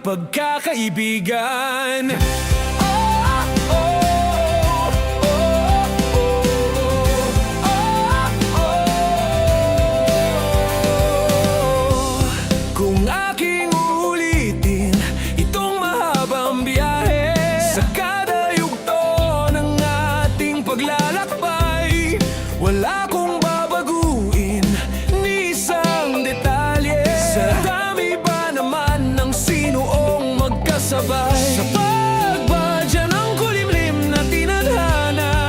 pagkakaibigan. Kung aking uulitin itong mahabang biyahe, sa kada yugto ng ating paglalakbay, wala kong babaguin ni isang detalye. Sa dami ba naman ng sinuong magkasabay, sa pagbadya ng kulimlim na tinadhana,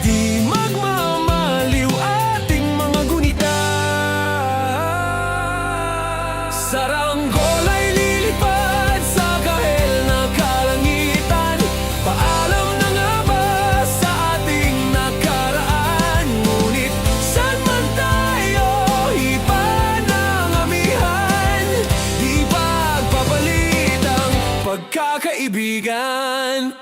di magmamaliw ating mga gunita. Saranggola ay lilipad sa kahel na kalangitan. Paalam na nga ba sa ating nakaraan? Ngunit saan man tayo, iba ng amihan, di pagpapalit ang pagkakaibigan.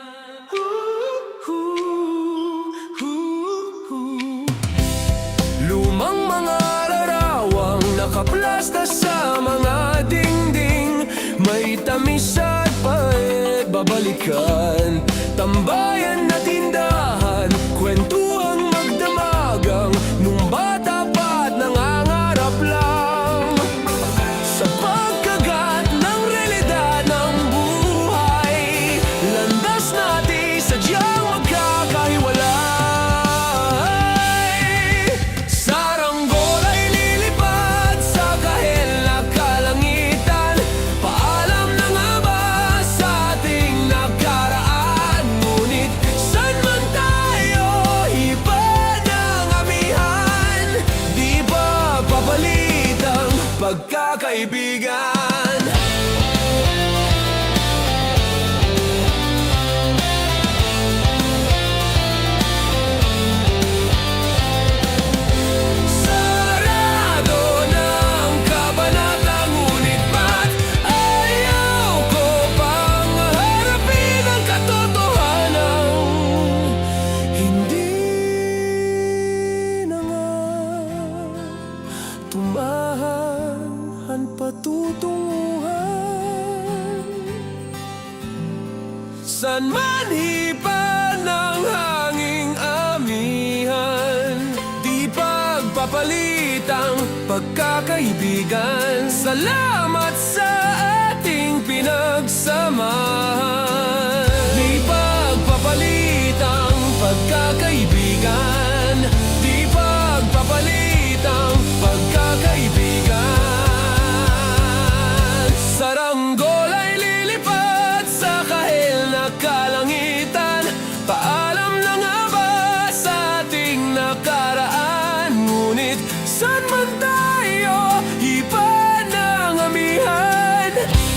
Lumang mga larawang nakaplasta sa mga dingding, may tamis at pait babalikan. Tambayan na tindahan, kwentuhang magdamagang, nung bata pa't nangangarap lang. Sa pagkagat ng realidad ng buhay, landas natin sadyang magkakahiwalay. Saranggola ay lilipad sa kahel na kalangitan. Paalam na nga ba sa ating nakaraan? Ngunit saan man tayo, iba ng amihan, di ba papalit ang pagkakaibigan? Sarado ng kabanata, ngunit ba't ayaw ko pang harapin ang katotohanan? Hindi na nga tumahan patutunguhan. San man hipan ng hanging amihan, di pagpapalit ang pagkakaibigan. Salamat sa ating pinagsamahan. Di pagpapalit ang pagkakaibigan. Di pagpapalit ang pagkakaibigan. Saranggola ay lilipad sa kahel na kalangitan. Paalam na nga ba sa ating nakaraan? Ngunit saan man tayo, iba ng amihan,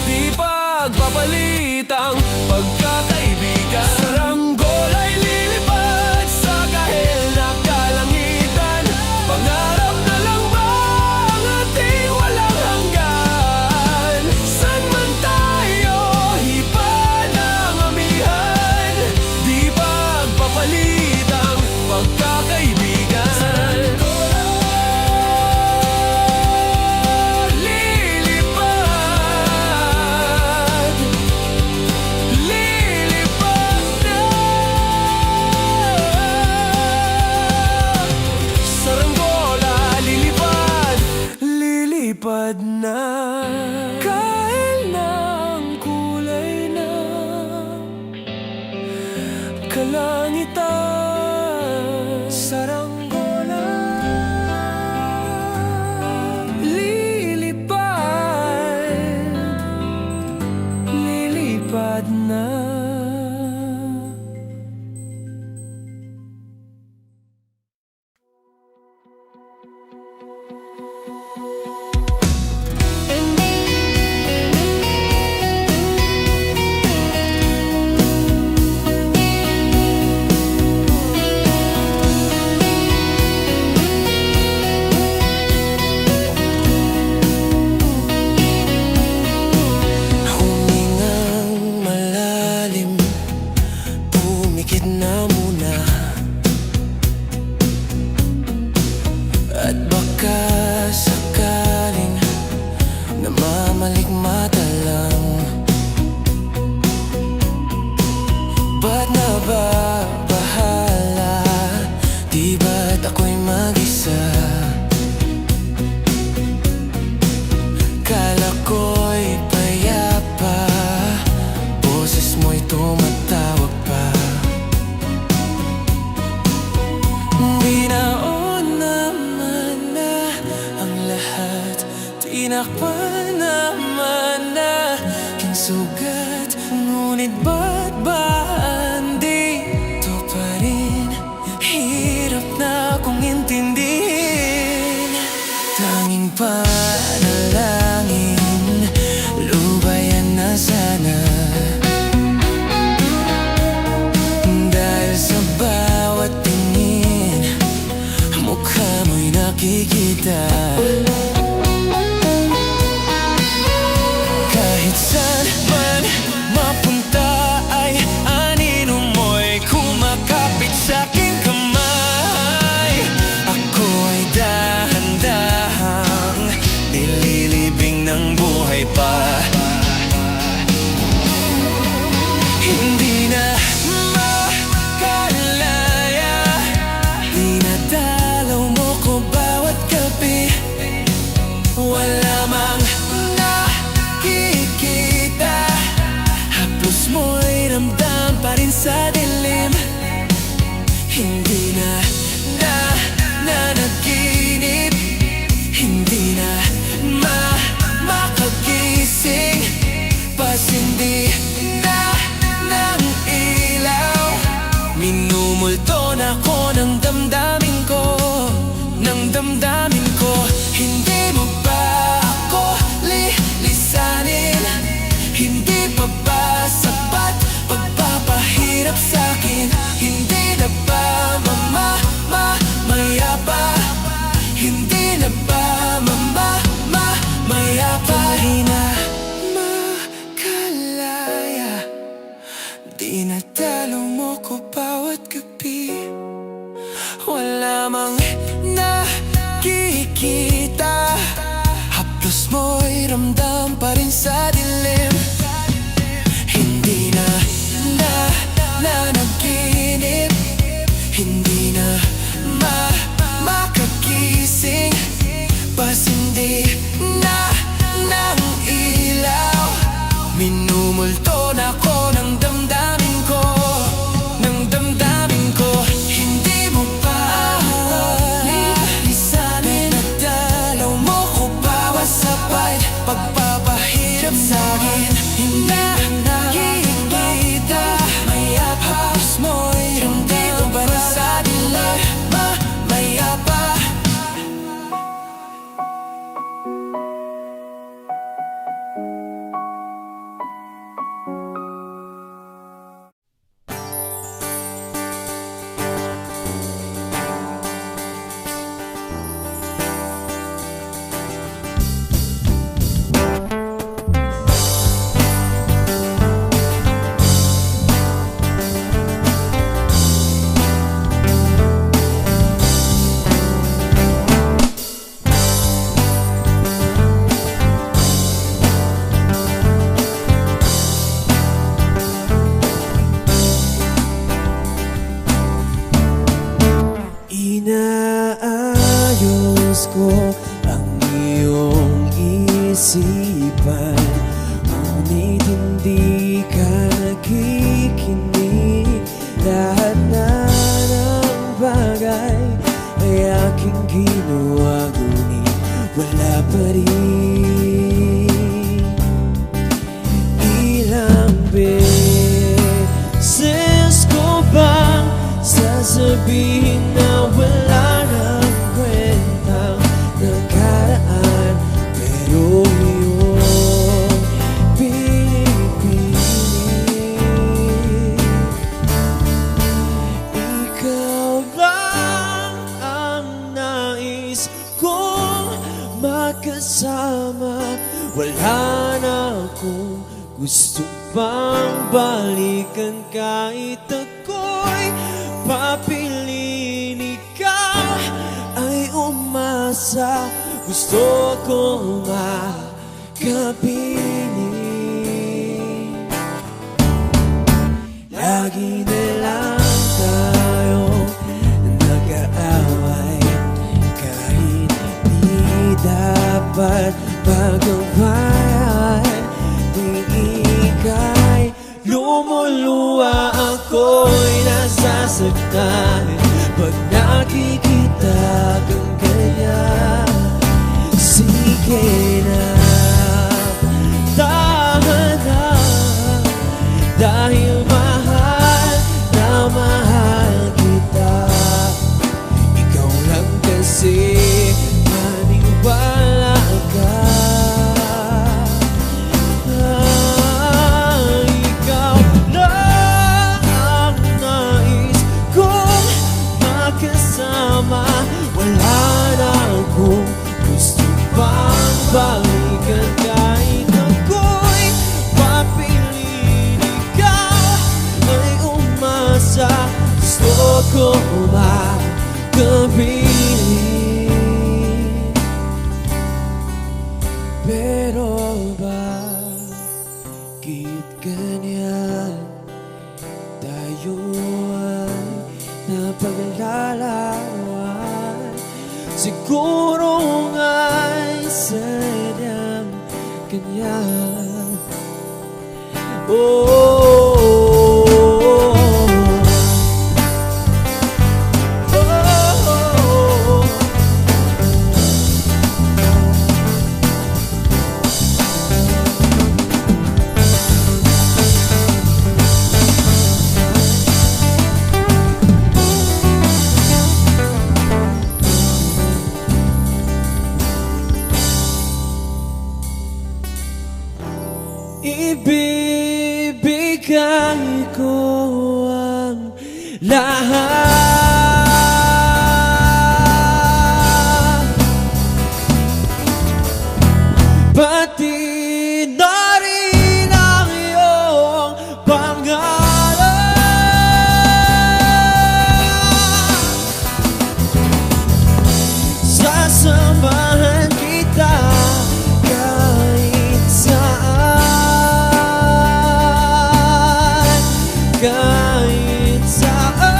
di pagpapalit ang pagkakaibigan. Saranggola ay lilipad sa kahel na kalangitan. Pangarap na lang ba ang ating walang hanggan? Saan man tayo, iba ng amihan, di pagpapalit ang pagkakaibigan. pa naman na kinsugat, ngunit ba't ba andito pa rin? Hirap na kong intindihin. Tanging panalangin, lubayan na sana. Dahil sa bawat tingin, mukha mo'y nakikita. Kahit saan man mapunta ay anino mo'y kumakapit sa'king kamay. Ako ay dahan-dahang nililibing ng buhay pa. Hindi na makalaya, dinadalaw mo ko bawat gabi. Wala mang nakikita, haplos mo'y ramdam pa rin sa dilim. Hindi na nanaginip, hindi na makagising, pasindi na ng ilaw. Minumulto na ko ng damdamin ko, ng damdamin ko. Hindi mo ba ako lilisanin? Hindi pa ba sapat pagpapahirap sa'kin? Hindi na ba mayapa? Hindi na ba mayapa? Di na makalaya, dinadalo mo ko bawat gabi. Wala mang nakikita, haplos mo'y ramdam pa rin sa dilim. Hindi na nanaginip, hindi na makagising, pasindi na ng ilaw. Minumulto na ko ng damdamin ko, ng damdamin ko. Hindi mo pa lilisanin, nadalaw mo ko bawat sabay pagpapahirap sa'kin. Hindi na nakikita, haplos mo'y ramdam pa rin sa dilim. Mayapa. Inaayos ko ang iyong isipan, ngunit hindi ka nakikinig. Lahat na ng bagay ay aking ginawa, ngunit wala pa rin. Ilang beses ko bang sasabihin na wala nang kwentang nakaraan, pero iyong pinipilit. Ikaw lang ang nais kong makasama. Wala na akong gusto pang balikan, kahit ako'y papiliin. Ikaw ay umasa, gusto kong makapiling. Lagi na lang tayong nag-aaway, kahit di dapat pagkawayan. Di ika'y lumuluwa, ako'y nasasaktan pag nakikita kang ganyan. Sige na. makasama. Wala na akong gusto pang balikan. Kahit ako'y papiliin, ikaw ay umasa. Gusto ko makapiling, pero bakit ganyan? Tayo ay napaglalaruan. Siguro nga'y sadyang ganyan. Ibibigay ko ang lahat, pati na rin ang iyong pangalan. Sasamahan kita kahit saan, kahit saan.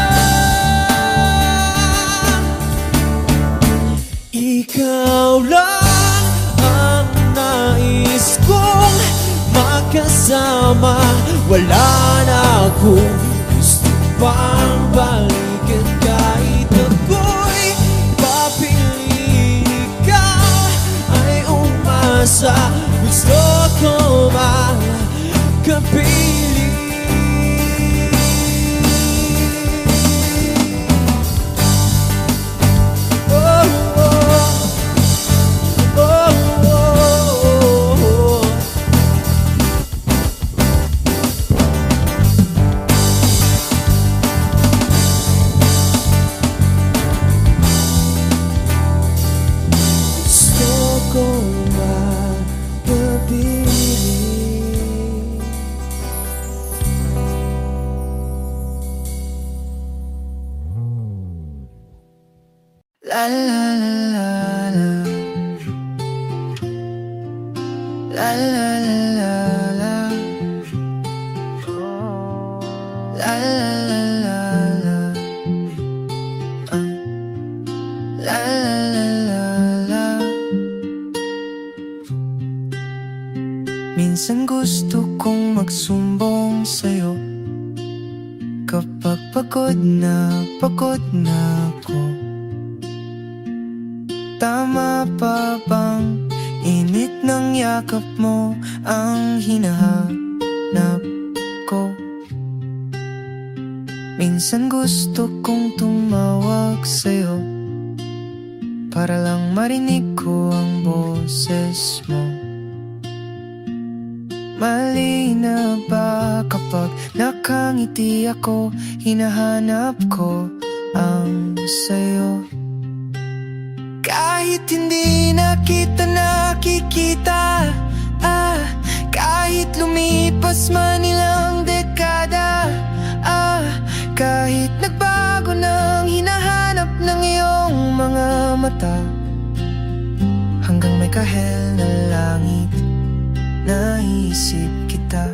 Ikaw lang ang nais kong makasama. Wala na akong gusto pang balikan. Kahit ako'y papiliin, ikaw ay umasa. Gusto ko makapiling, la la la la la la la la la la la la. Minsan gusto kong magsumbong sa'yo kapag pagod na ako. Tama pa bang init ng yakap mo ang hinahanap ko? Minsan gusto kong tumawag sa'yo para lang marinig ko ang boses mo. Mali na ba kapag nakangiti ako, hinahanap ko ang sayo? Kahit hindi na kita nakikita, kahit lumipas man ilang dekada, kahit nagbago ng hinahanap ng iyong mga mata, hanggang may kahel na langit, naisip kita.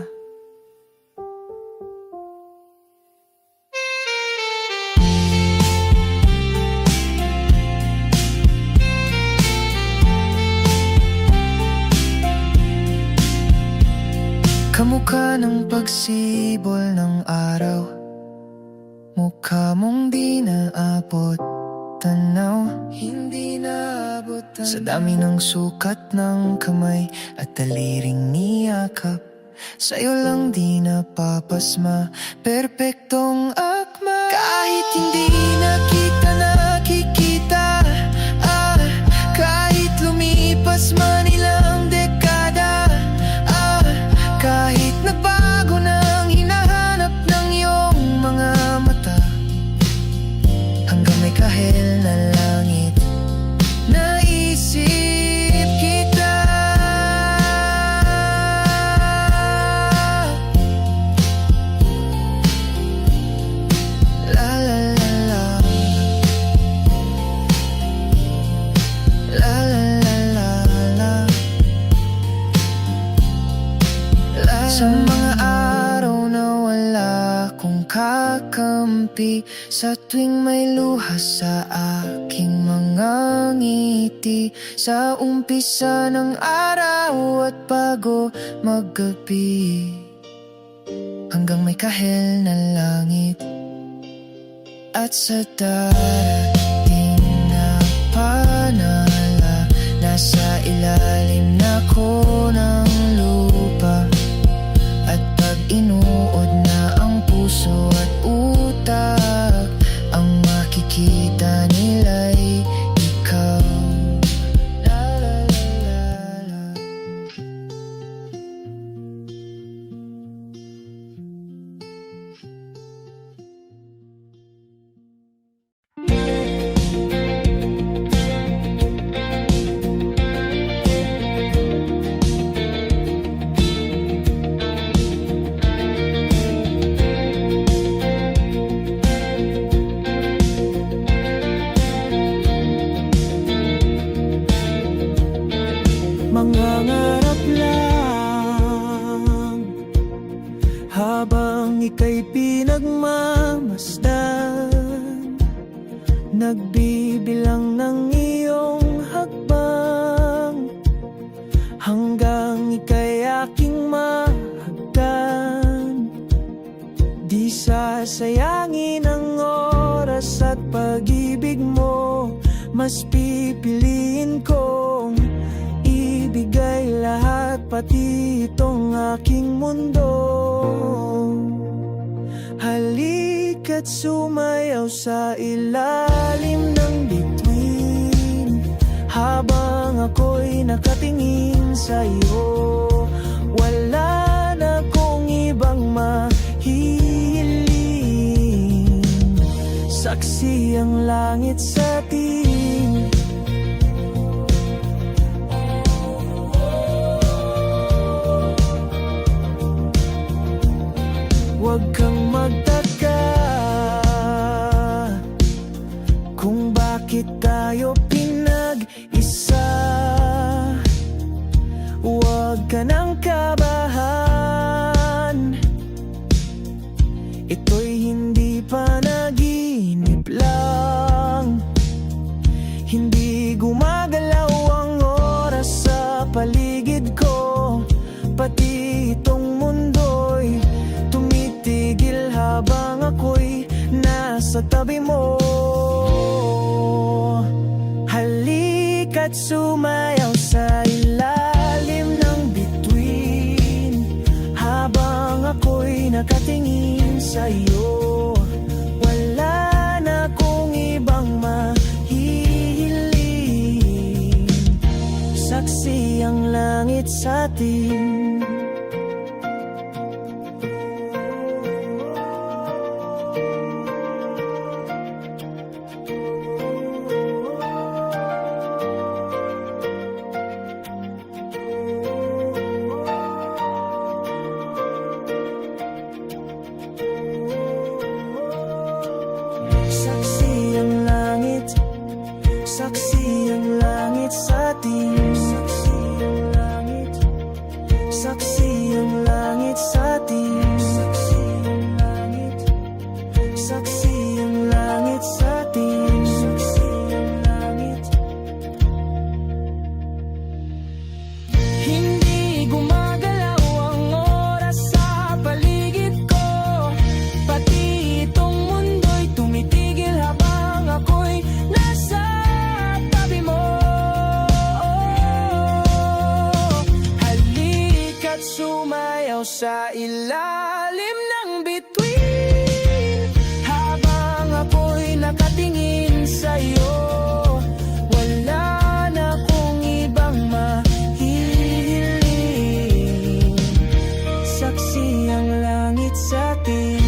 Kamukha ng pagsibol ng araw, mukha mong di naabot tanaw, hindi naabot tanaw. Sa dami ng sukat ng kamay at daliring niyakap, sa'yo lang di napapasma, perpektong akma. Kahit hindi na kita nakikita, kahit lumipas man ilang dekada, kahit nagbago ng hinahanap ng iyong mga mata, hanggang may kahel kampi sa tuwing may luha sa aking mga ngiti. Sa umpisa ng araw at bago maggabi, hanggang may kahel na langit. At sa darating na panala, nasa ilalim na ko ng lupa. At pag inuod na ang puso at utak, ang makikita nila'y ikaw. La la la la la. Mangangarap lang habang ika'y pinagmamasdan, nagbibilang ng iyong hakbang, hanggang ika'y aking mahagdan. Di sasayangin ang oras at pag-ibig mo, mas pipiliin kong ibigay lahat, pati itong aking mundo. Halika't sumayaw sa ilalim ng bituin, habang ako'y nakatingin sa'yo. Wala na kong ibang mahihiling, saksi ang langit sa atin. Huwag kang magtaka kung bakit tayo pinag-isa. Huwag ka nang kabahan, ito'y hindi panaginip lang. Hindi gumagalaw ang oras sa paligid ko, pati itong mundo'y tumitigil habang ako'y nasa tabi mo. Halika't sumayaw sa ilalim ng bituin, habang ako'y nakatingin sa'yo. Wala na kong ibang mahihiling, saksi ang langit sa atin. Saksi ang langit, saksi ang langit sa atin. Saksi ang langit, saksi ang langit sa atin. Saksi ang langit, saksi ang langit sa atin. Saksi ang langit. Hindi gumagalaw ang oras sa paligid ko, pati itong mundo'y tumitigil habang ako'y nasa tabi mo. Halika't sumayaw sa ilalim ng bituin, habang ako'y nakatingin sa'yo. Wala na kong ibang mahihiling, saksi ang langit sa atin.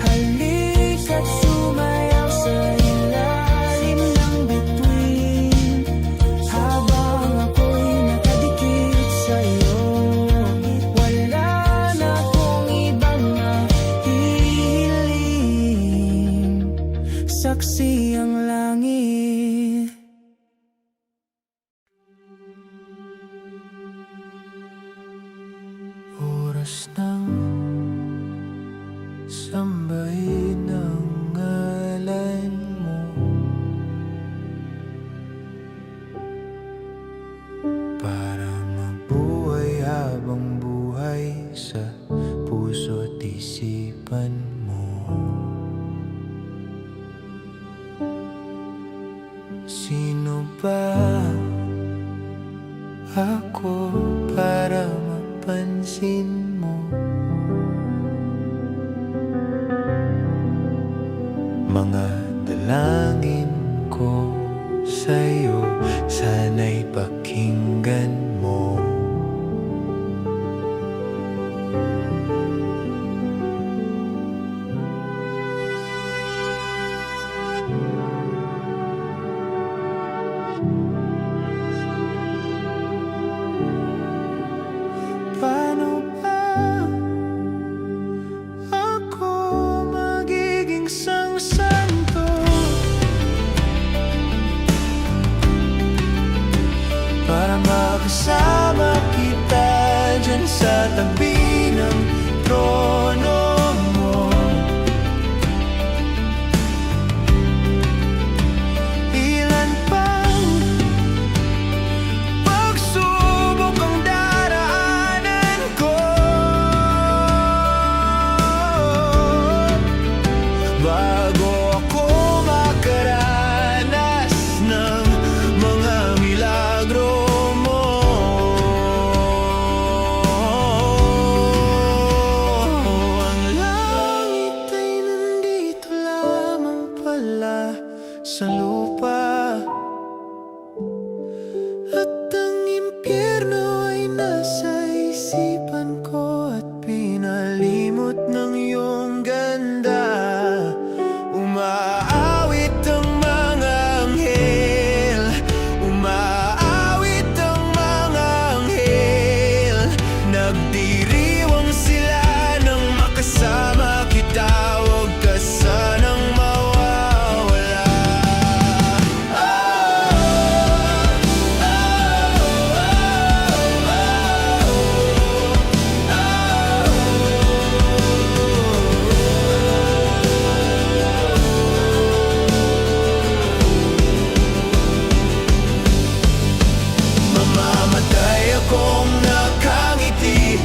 Halika't sumayaw sa ilalim ng bituin, habang ako'y nakadikit sa'yo. Wala na kong ibang mahihiling, saksi ang langit. Oras ng samba, ba ako para mapansin mo? Mga dalangin ko sa'yo, sana'y pakinggan mo. Paano ba ako magiging santo para makasama kita dyan sa tabi ng trono mo? Ilan pang pagsubok ang daraanan ko bago ako makaranas ng mga milagro mo. Ang langit ay nandito lamang pala sa lupa, at ang impyerno ay nasa isipan ko, at pinalimot ng iyong ganda. Umaawit ang mga anghel, umaawit ang mga anghel, nagdiriwang sila nang makasama kita. Huwag ka sanang mawawala. Mamamatay akong nakangiti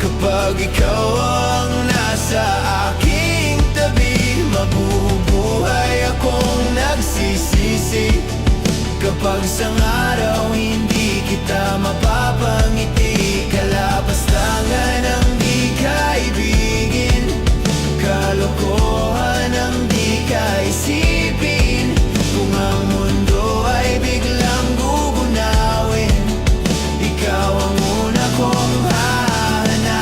kapag ikaw ang nasa aking tabi. Mabubuhay akong nagsisisi kapag sang araw hindi kita mapapangiti. Kalapastangan ang di kaibigin, kalokohan ang di kaisipin. Kung ang mundo ay biglang gugunawin, ikaw ang una kong hahanapin.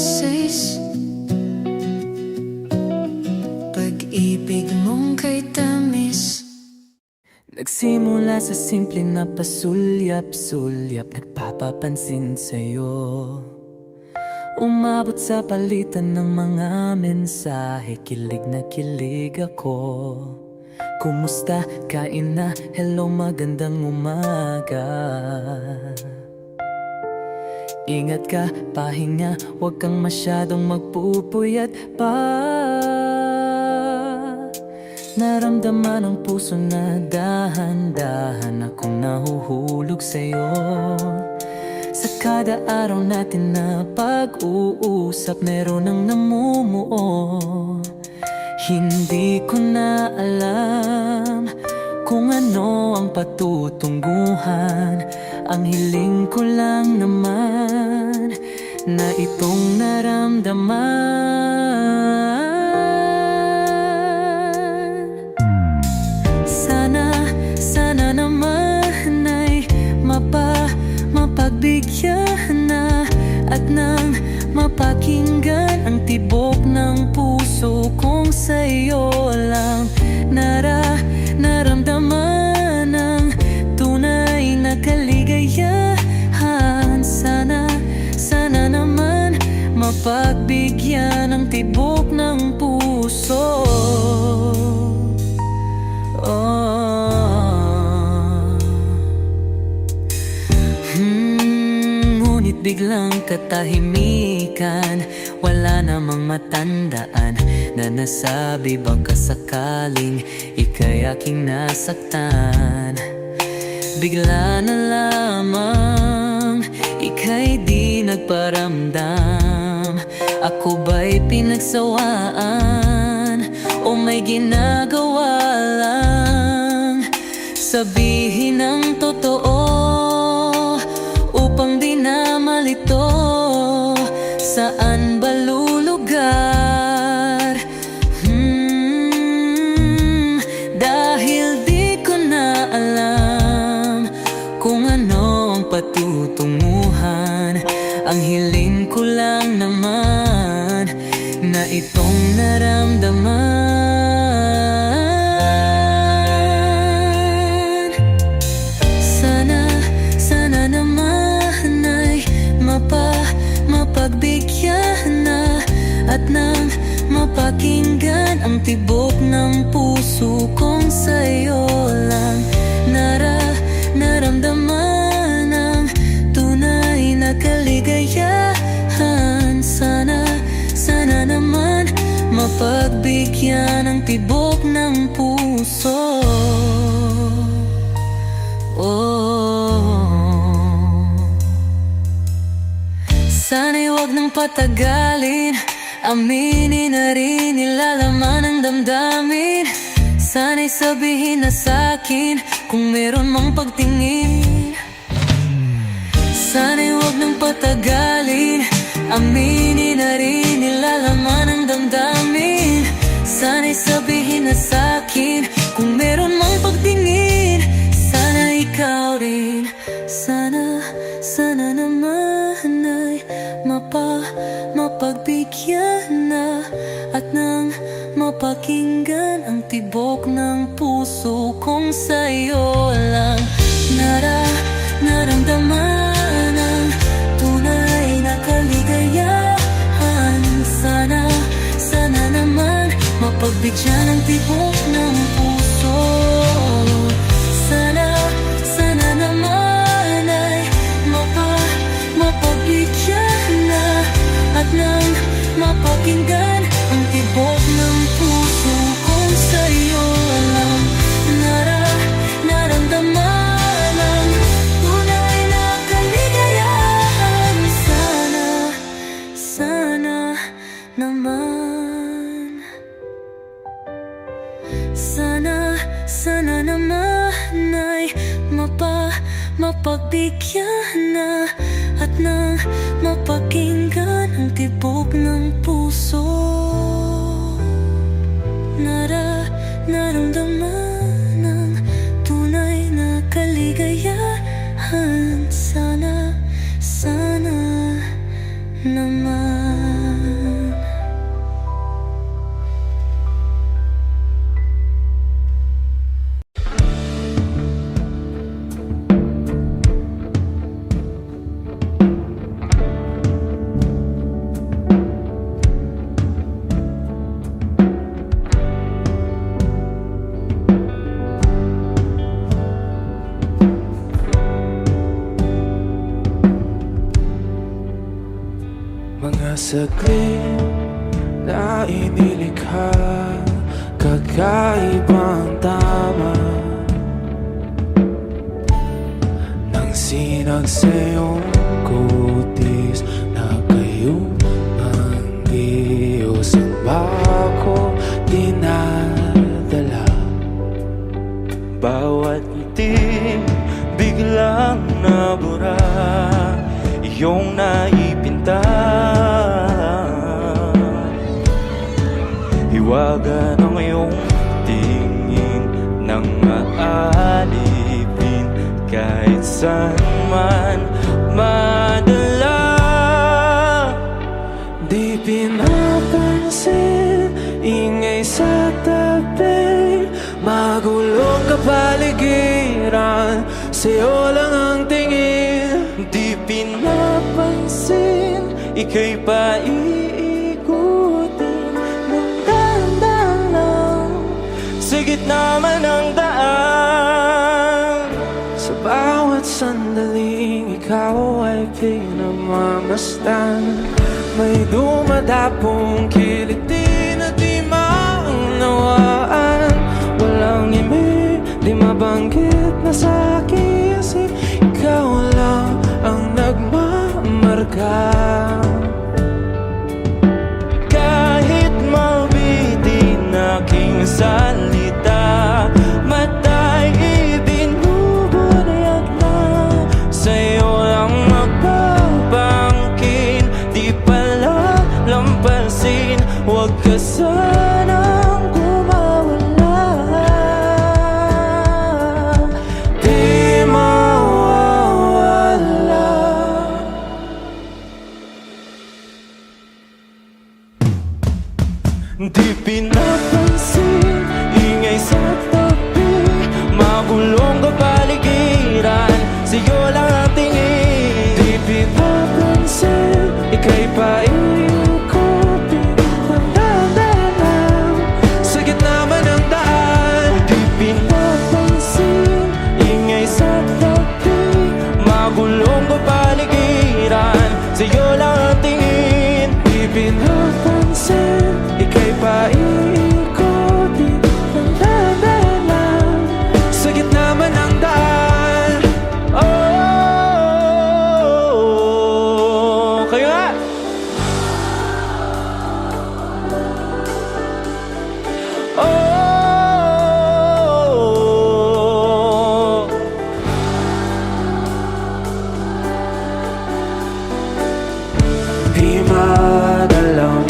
16. Pag-ibig mong kay tamis. Nagsimula sa simple na pasulyap-sulyap, nagpapapansin sa'yo. Umabot sa palitan ng mga mensahe, kilig na kilig ako. Kumusta? Kain na? Hello, magandang umaga. Ingat ka, pahinga, huwag kang masyadong magpupuyat pa. Naramdaman ang puso na dahan-dahan akong nahuhulog sa'yo. Sa kada araw natin na pag-uusap, meron ang namumuo. Hindi ko na alam kung ano ang patutunguhan. Ang hiling ko lang naman na itong naramdaman. Sana naman ay mapagbigyan na at nang mapakinggan ang tibok ng puso kong sa'yo lang naramdaman ang tunay na kaligayahan. Sana naman mapagbigyan ang tibok ng puso. Ngunit biglang katahimikan, wala namang matandaan na nasabi baka sakaling ika'y aking nasaktan. Bigla na lamang ika'y di nagparamdam. Ako ba'y pinagsawaan o may ginagawa lang? Sabihin ang totoo upang di na malito. Saan ba lulugar? Dahil di ko na alam kung ano ang patutunguhan. Ang hiling ko lang naman na itong naramdaman. Sana naman ay mapagbigyan na at nang mapakinggan ang tibok ng puso kong sa'yo lang naramdaman ang tunay na kaligayahan. Sana naman mapagbigyan ang tibok ng puso. Sana'y huwag nang patagalin, aminin na rin nilalaman ang damdamin. Sana'y sabihin na sa'kin kung meron mang pagtingin. Sana'y huwag nang patagalin, aminin na rin nilalaman ang damdamin. Sana'y sabihin na sa'kin kung meron mang pagtingin. Sana ikaw rin, sana naman ay mapagbigyan na at nang mapakinggan ang tibok ng puso kong sa'yo lang naramdaman ang tunay na kaligayahan. Sana naman mapagbigyan ang tibok ng puso. Sana naman ay mapagbigyan na at nang mapakinggan ang tibok ng puso kong sa'yo lang naramdaman ang tunay na kaligayahan. Sana naman, sana naman ay mapagbigyan na at nang mapakinggan ang tibok ng puso. Naramdaman ang tunay na kaligayahan. Sana naman. Mga saglit na inilikha, kakaibang tama nang sinag sa iyong kutis na kayo ang Diyos ang bako dinadala. Bawat ngiti biglang nabura, iyong naipinta. Hiwaga ng iyong tingin nang maalipin, kahit saan man madala. Di pinapansin, ingay sa tabi, magulong kapaligiran, sa'yo lang ang tingin. Di pinapansin, ika'y paiikutin ng dahan-dahan lang sa gitna man ng daan. Sa bawat sandaling ikaw ay pinamamasdan, may dumadapong kiliti na di maunawaan. Walang imi, di mabanggit na sa aking isip, ikaw lang ang nagmamarka. Kahit mabitin aking salita, mata'y ibinubunayag na, sa'yo lang magbabangkin. Di pala lampasin, huwag ka sanang kumawala. Di mawawala. Di pinapansin, ingay sa tabi, magulong kapaligiran, sa'yo lang ang tingin. Di pinapansin, ika'y paiikutin ng dahan-dahan sa gitna man ng daan. Di pinapansin, ingay sa tabi, magulong kapaligiran, sa'yo lang ang tingin. Di pinapansin, ika'y paiikutin ng dahan-dahan sa gitna man ng daan. Oh, kayo nga! Oh, Di madalam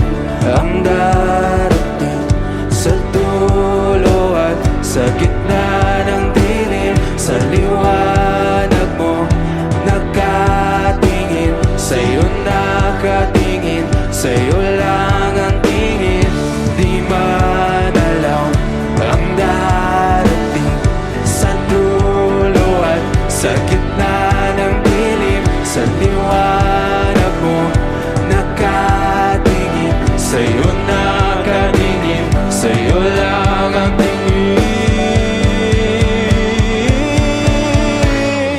ang darating sa dulo at sa gitna ng dilim. Sa liwanag mo nakatingin, sa'yo nakatingin, sa'yo lang ang tingin. Di madalam ang darating sa dulo at sa gitna ng dilim. Sa liwanag mo nakatingin, sa'yo nakatingin, sa'yo lang ang tingin.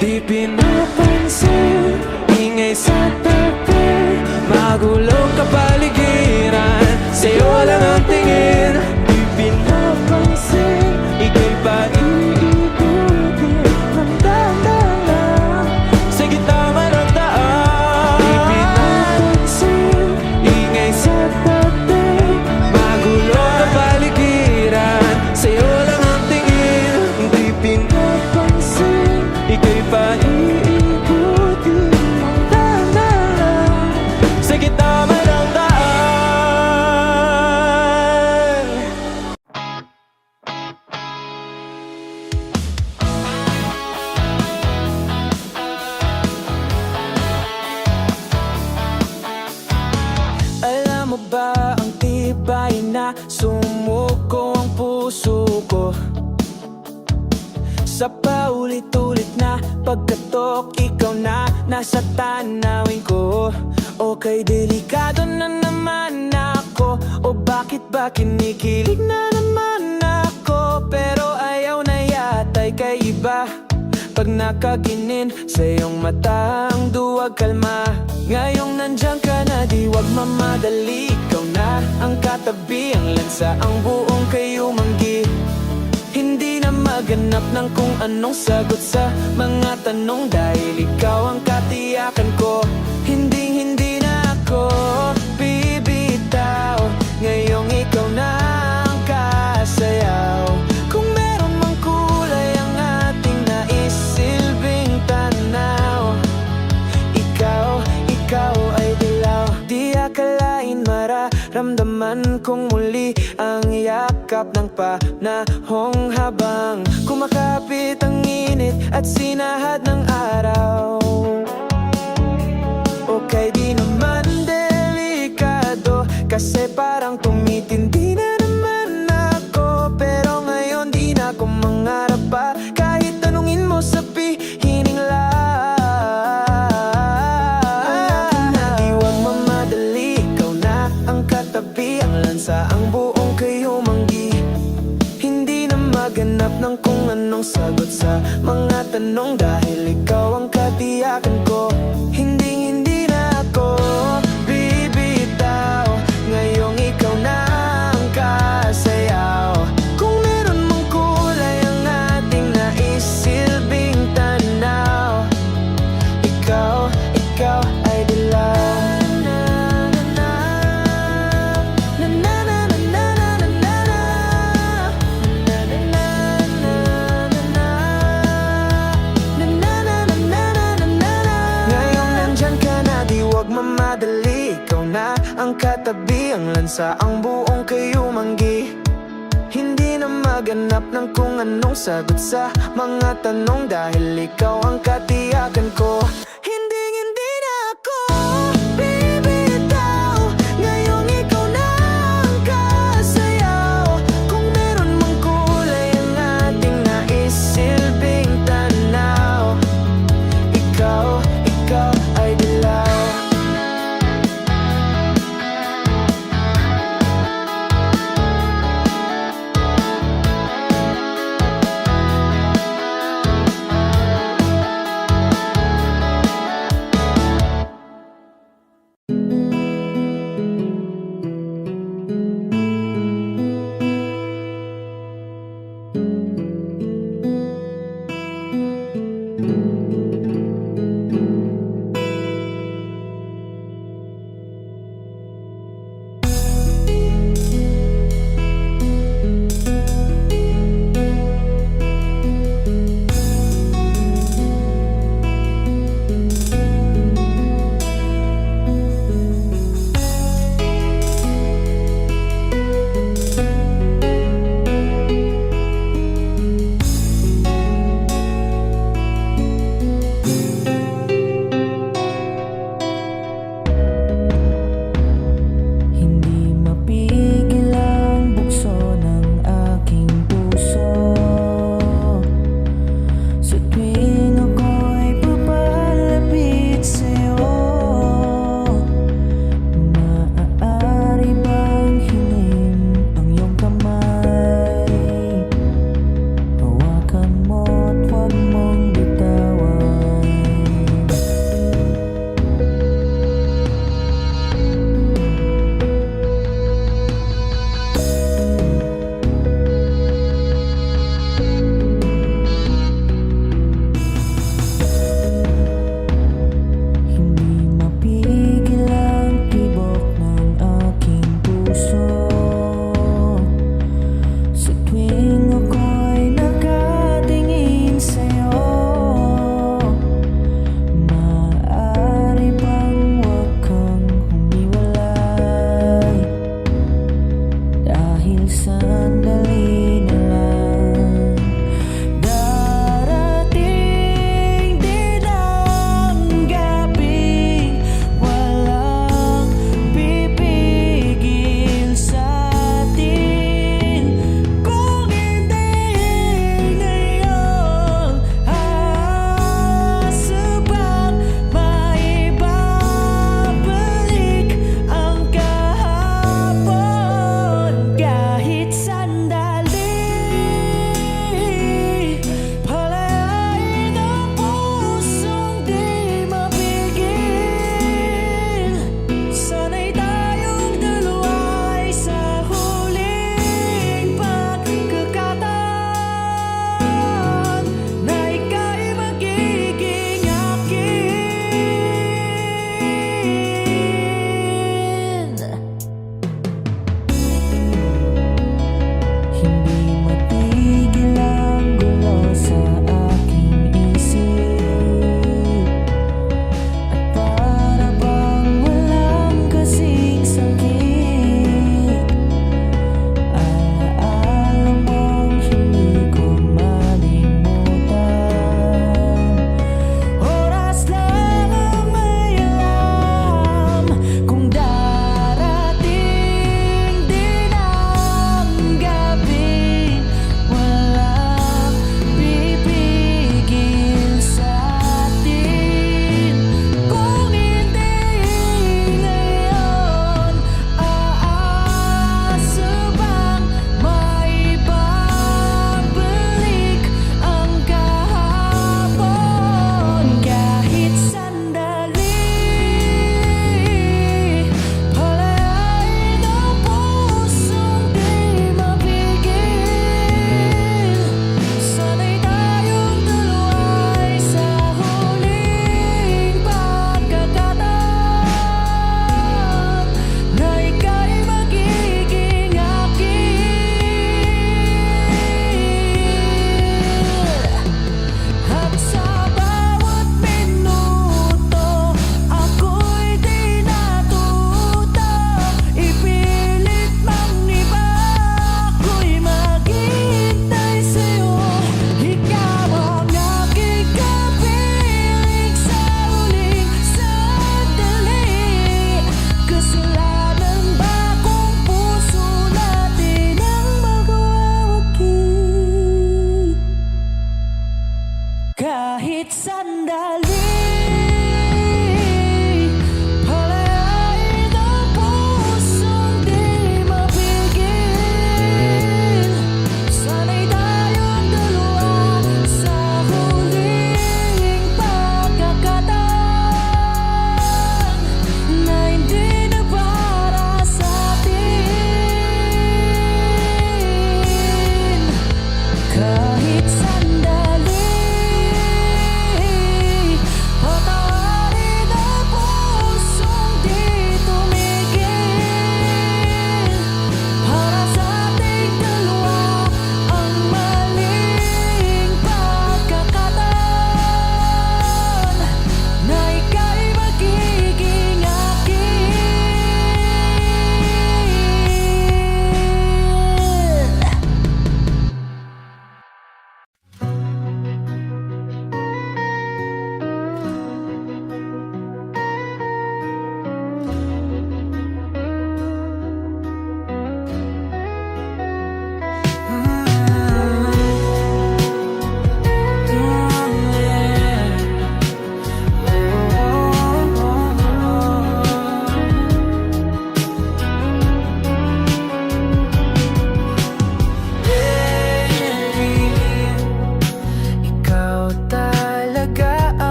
Di pinapansin, ingay sa tabi, magulong kapaligiran, sa'yo lang ang tingin. di pinapansin, ika'y paiikutin ng dahan-dahan sa gitna man ng daan. Di pinapansin, ingay sa tabi, magulong kapaligiran, sa'yo lang ang tingin. Di pinapansin, ika'y paiikutin ng dahan-dahan sa gitna man ng daan. Alam mo ba ang tibay na sumuko ang puso ko sa paulit-ulit na pagkatok, ikaw na nasa tanawin ko. Okay, delikado na naman ako, o bakit ba kinikilig na naman ako? Pero ayaw na yata'y kay iba. Pag nakaginin sa iyong mata ang duwag kalma. Ngayong nandyan ka na, di wag mamadali. Ikaw na ang katabi, ang lansa, ang buong kayo manggi. Hindi na maganap ng kung anong sagot sa mga tanong, dahil ikaw ang katiyakan ko. Hindi na ako bibitaw, ngayong ikaw na ang kasayaw. Kung meron mang kulay ang ating naisilbing tanaw, ikaw ay dilaw. Di akalain mararamdaman kong muli ang yakap ng panahong habang kumakapit ang init at sinahad ng araw. Okay, di naman delikado, kasi parang tumitindi na naman ako. Pero ngayon di na ako mangarap pa, kahit tanungin mo sabihin lang. Di wag mamadali, ikaw na ang katabi, ang lansa, ang buong kayo manggi. Hindi na maganap ng kung anong sagot sa mga tanong, dahil ikaw ang katiyakan ko. Hindi na ako bibitaw, ngayong ikaw na ang kasayaw. Kung meron mang kulay ang ating naisilbing tanaw, ikaw ay dilaw. Ngayong nandyan ka na, di wag mamadali. Ikaw na ang katabi, ang lansa, ang buong kayo manggi. Hindi na maganap ng kung anong sagot sa mga tanong, dahil ikaw ang katiyakan ko. Hindi na ako bibitaw, ngayong ikaw na ang kasayaw. Kung meron mang kulay ang ating naisilbing tanaw, ikaw ay dilaw.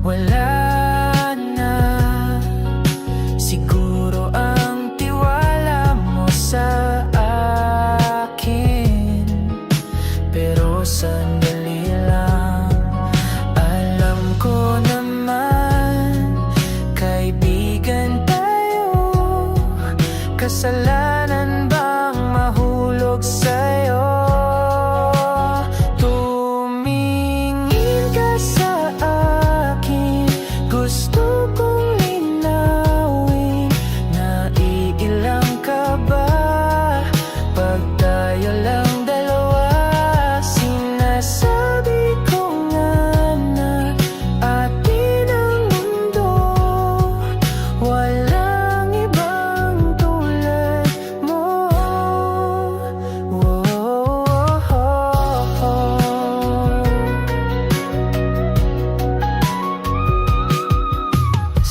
wala na. Siguro ang tiwala mo sa akin, pero sandali lang. Alam ko naman, kaibigan tayo. Kasalanan bang mahulog sa'yo? Tumingin ka sa akin, gusto kong linawin. Naiilang ka ba pag tayo lang dalawa? Sinasabi ko nga na atin ang mundo, walang ibang tulad mo.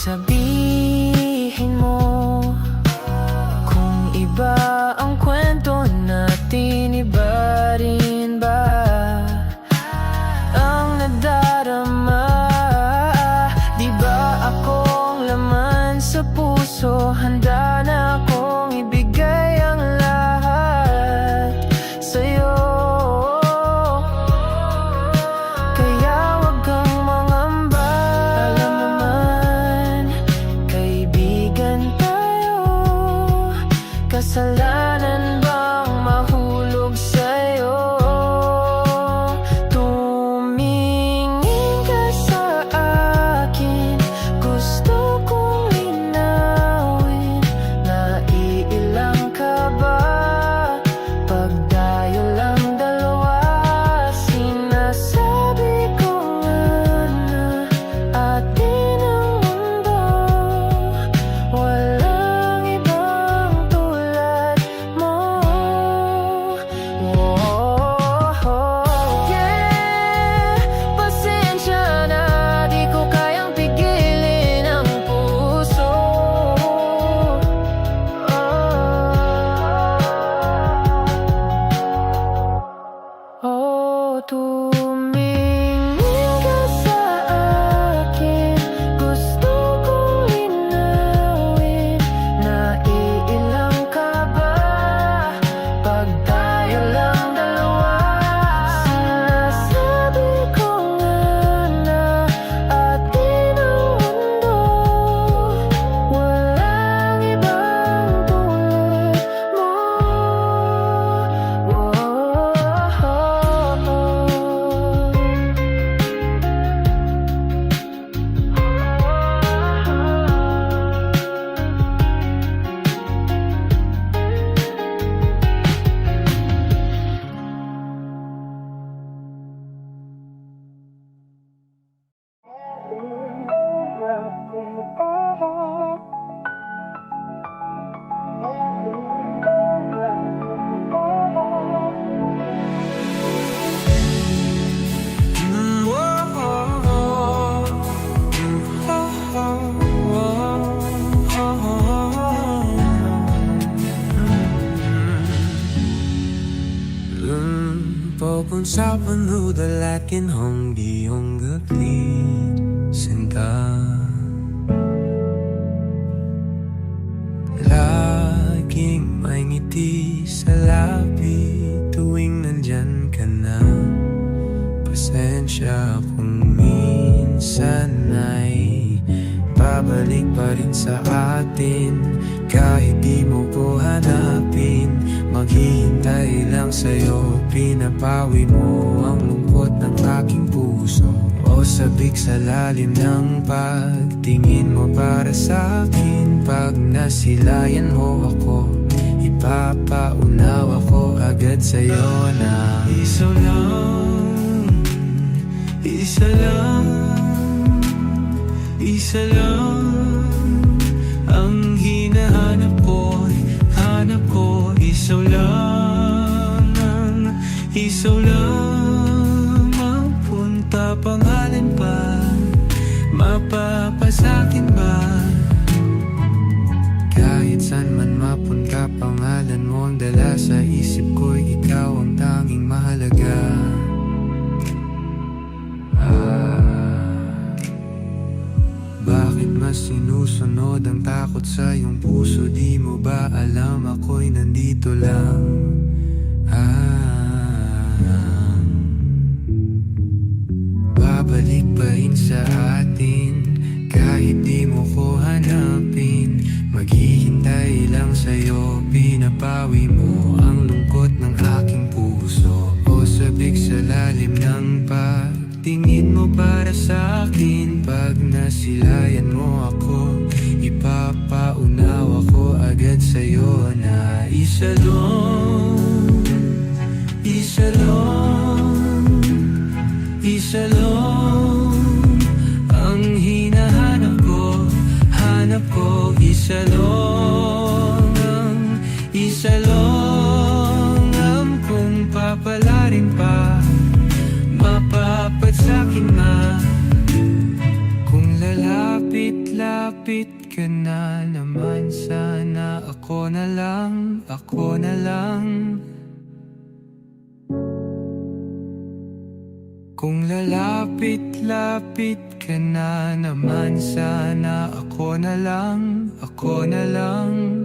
Sabihin mo kung iba ang kwento natin, iba rin ba ang nadarama? Di ba akong laman sa puso, handa na akong ibigay ang lahat sa'yo. Kaya wag kang mangamba, alam naman, kaibigan tayo. Kasalanan bang mahulog sa'yo? Tumingin ka sa akin, gusto kong linawin. Naiilang ka ba pag tayo lang dalawa? Sinasabi ko nga na atin ang mundo, walang ibang tulad mo. Yeah, pasensya na, di ko kayang pigilin ang puso. Tumingin ka sa akin, gusto kong linawin. Naiilang ka ba pag tayo lang dalawa? Sinasabi ko nga na atin ang mundo, walang ibang tulad mo. Pagpunta sa panudalakin hongdi yung gabi sinta. Laging may ngiti sa labi tuwing nandyan ka na. Pasensya kung minsan ay pabalik pa rin sa atin. Kahit di mo ko hanapin, maghihintay lang sa'yo. Pinapawi mo ang lungkot ng aking puso. O sabik sa lalim ng pagtingin mo para sa akin. Pag nasilayan mo ako, ipapaunaw ako agad sa'yo na isa lang, isa lang, isa lang ang hinahanap ko, hanap ko. Isaw lang, isaw lang mapunta. Pangalan pa, mapapasakin ba? Kahit saan man mapunta, pangalan mo ang dala sa isip ko'y ikaw ang tanging mahalaga. sinusunod ang takot sa iyong puso. Di mo ba alam ako'y nandito lang? Babalik pa rin sa atin kahit di mo ko hanapin. Maghihintay lang sa'yo, pinapawi mo ang lungkot ng aking puso. O sabik sa lalim ng pagtingin mo para sa akin. Pag nasilayan mo ako, ipapaunawa ko agad sa'yo na isalong, isalong, isalong ang hinahanap ko, hanap ko. Isalong, isalong ang kung papalarin pa, mapapat sa'kin ma. Kung lalapit-lapit ka na naman, sana ako na lang, ako na lang. Kung lalapit-lapit ka na naman, sana ako na lang, ako na lang.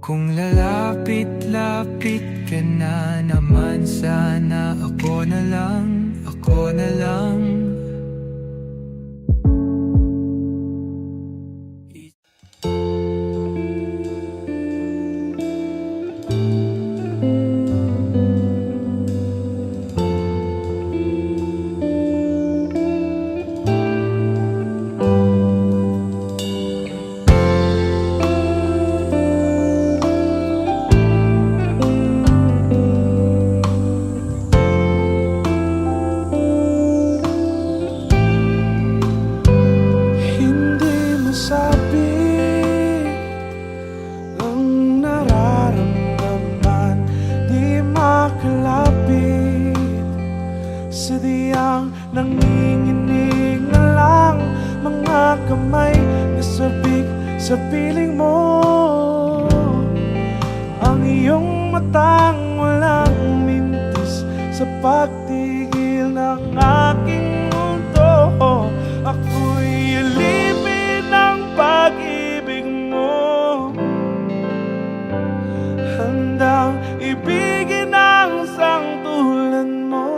Kung lalapit-lapit ka na naman, sana ako na lang, ako na lang. Sadyang nanginginig na lang mga kamay na sabik sa piling mo. Ang iyong matang walang mintis sa pagtigil ng aking mundo. Ako'y alipin ng pag-ibig mo, handang ibigin ang sangtulan mo.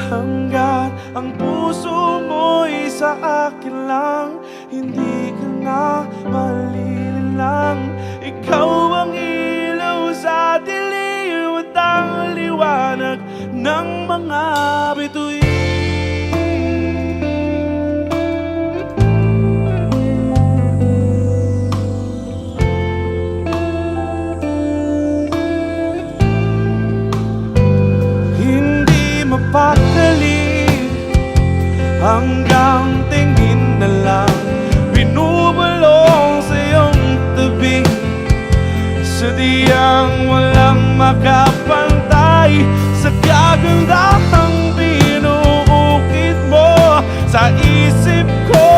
Hanggat ang puso mo'y sa akin lang, hindi ka na malililang. Ikaw ang ilaw sa dilim at ang liwanag ng mga bituin. Hindi mapakali hanggang tingin na lang, binubulong sa iyong tabi. Sadyang walang makapantay sa kagandahang binuukit mo sa isip ko.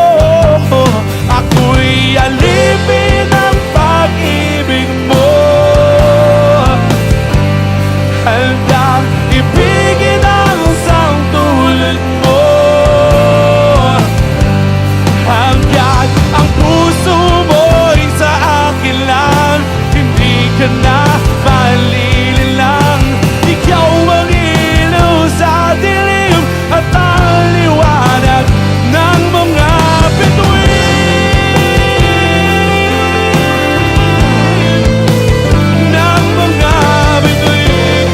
Ako'y alipin ng pag-ibig mo, handang ibigin ang sangtulan mo. Hanggat ang puso mo'y sa akin lang, hindi ka na malililang. Ikaw ang ilaw sa dilim at ang liwanag ng mga bituin, ng mga bituin.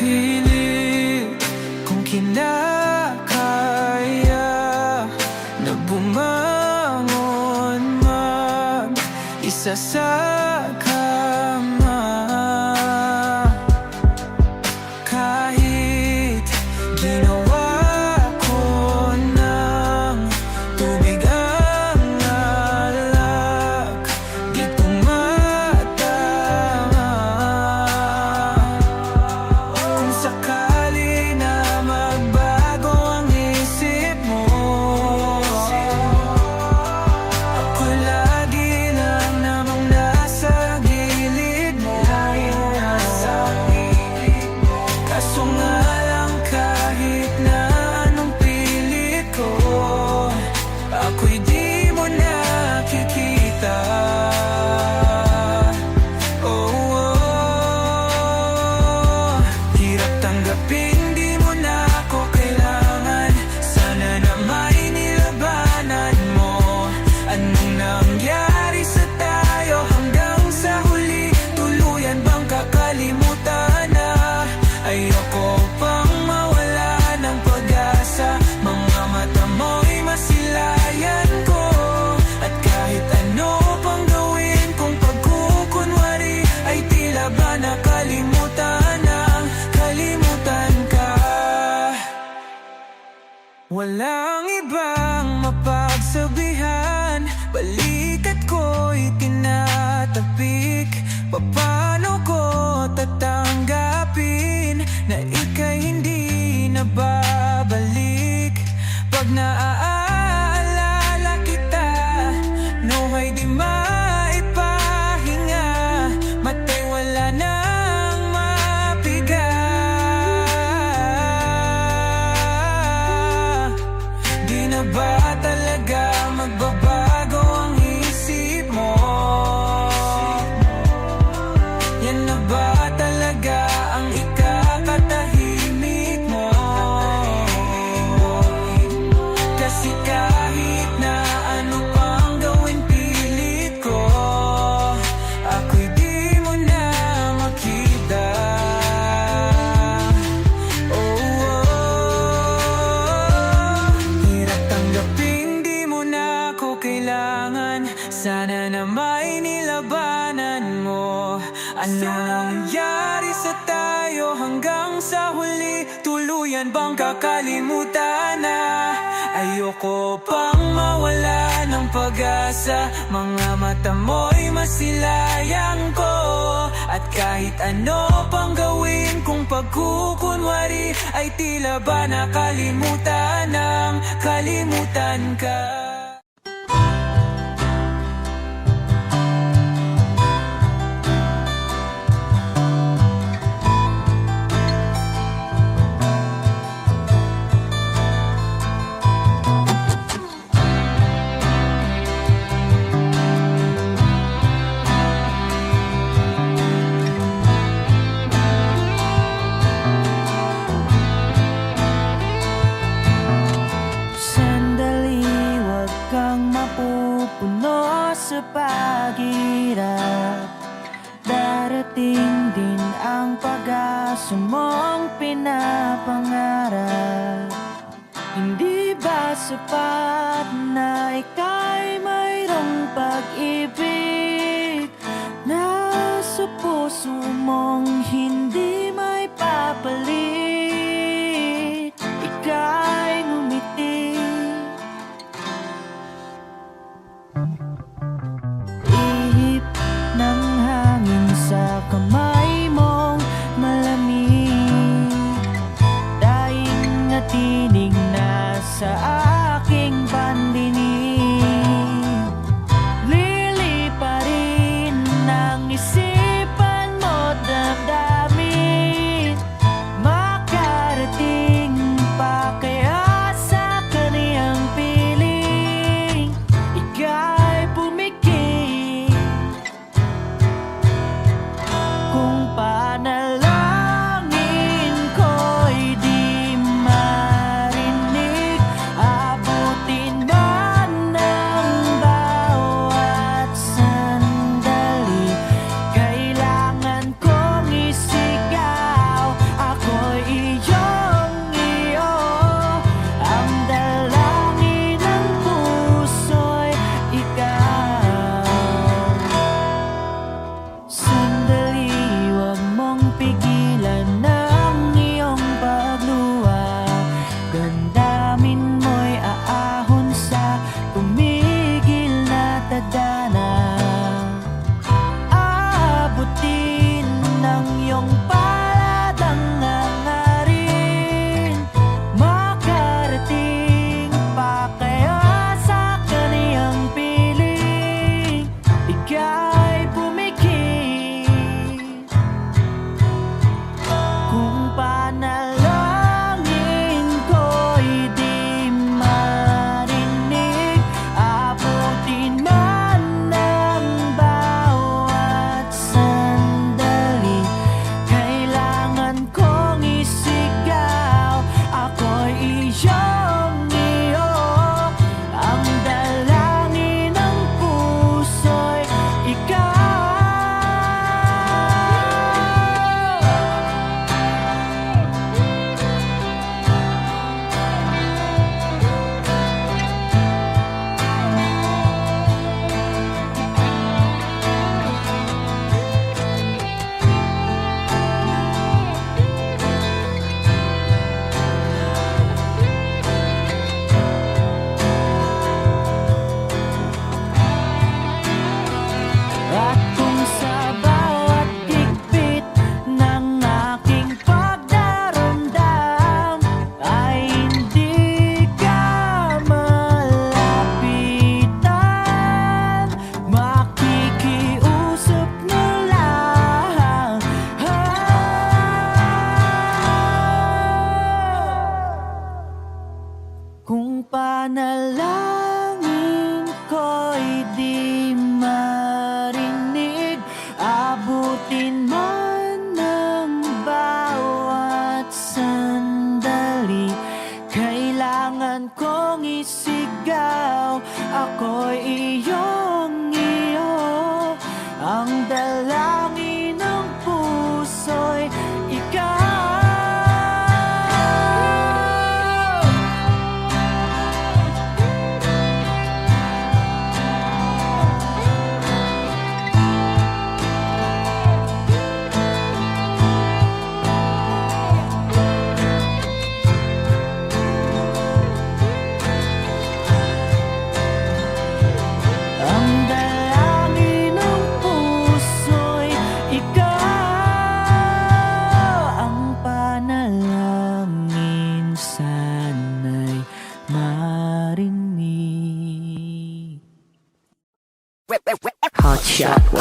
pilit kung kinakaya na bumangon mag-isa sa kama. Kahit ginawa ko ng tubig ang alak, di tumatama. Kung sakali na magbago ang isip mo, ako lagi lang namang nasa gilid mo. Kaso nga lang kahit na anong pilit ko, ako'y di mo nakikita. Oh, oh. Hirap tanggapin, di mo na ako kailangan. Sana na may nilabanan mo. Anong nangyari sa tayo hanggang sa huli? Tuluyan bang kakalimutan na? Ayoko pang mawala ng pag-asa. Mga mata mo'y masilayan ko. At kahit ano pang gawin kong pagkukunwari, ay tila ba nakalimutan ang kalimutan ka. Walang ibang mapagsabihan, balikat ko'y tinatapik. Paano ko tatanggapin na ika'y hindi na babalik? Pag naaalala kita, nawa'y di maipahinga. Mata'y wala nang mapiga. Di na ba talaga magbabago ang isip mo? Yan na ba talaga ang ikakatahimik mo? Kasi kahit na ano pang gawin pilit ko, ako'y di mo na makita. Oh, oh. Hirap tanggapin, di mo na ako kailangan. Sana na may nilabanan mo. Ano nangyari sa tayo hanggang sa huli? Tuluyan bang kakalimutan na? Ayoko pang mawala ng pag-asa. Mga mata mo'y masilayan ko. At kahit ano pang gawin kong pagkukunwari, ay tila ba nakalimutan ng kalimutan ka. Sandali, wag kang mapupuno sa paghirap. Darating din ang pag-asa mong pinapangarap. Hindi ba sapat na ika'y mayroong pag-ibig na sa puso mong hindi may papalit? Ika'y ngumiti, ihip ng hangin sa kamay mong malamig. Daing at tinig na sa aking pandinig. Liliparin ng isipan mo, damdamin. Makarating pa kaya sa kaniyang piling? Ika'y pumikit kung panalangin ko'y di marinig. Abutin man ng bawat sandali, kailangan kong isigaw. Ako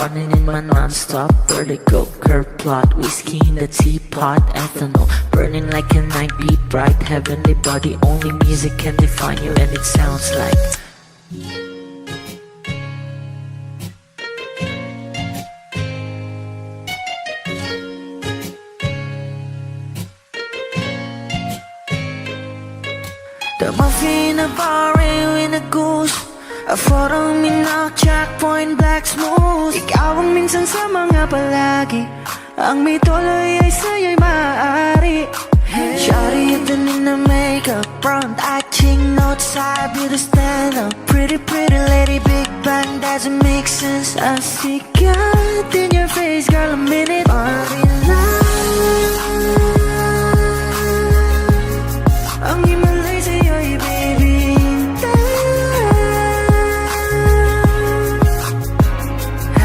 running in my non-stop vertigo. Curve plot, whiskey in the teapot, ethanol burning like a night beat bright. Heavenly body, only music can define you, and it sounds like the muffin in a bar in a goose. A photo mina, checkpoint, black smooth. Ikaw ang minsan sa mga palagi. Ang may tuloy ay sa'yo'y maaari. Shawty, you've been in the makeup, front acting, notes, side, beauty stand up. Pretty, pretty lady, big bang, doesn't make sense. I see God in your face, girl, a minute. Ang himalay sa'yo'y baby.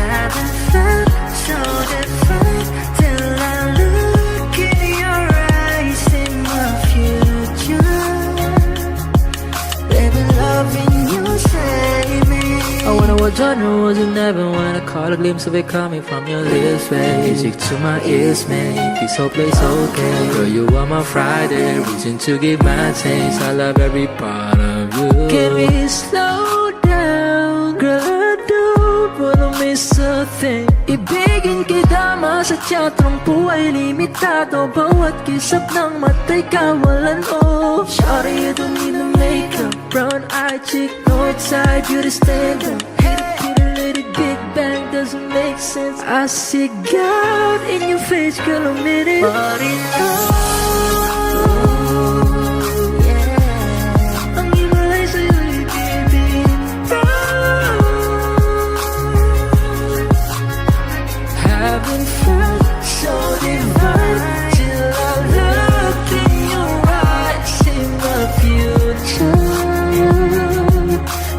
Haven't felt so different till I look in your eyes in my future. Baby, loving you save me. I wonder what genre was in heaven when I caught a glimpse of it coming from your lips, babe. Music to my ears, man. This whole place okay. Girl, you are my Friday, reason to give my taste. I love every part of you. Can we slow down? Girl, I don't wanna miss a thing. Ibigin kita sa teatrong buhay limitado. Bawat kisap ng mata'y kawalan, oh. Shawty, you don't need no makeup. Brown eye chick, north side, beauty stand up. Pretty lady, big bang, doesn't make sense. I see God in your face, girl, a minute. But in love, yeah. Ang himalay sa'yo'y baby. Haven't felt So divine till I look in your eyes in the future.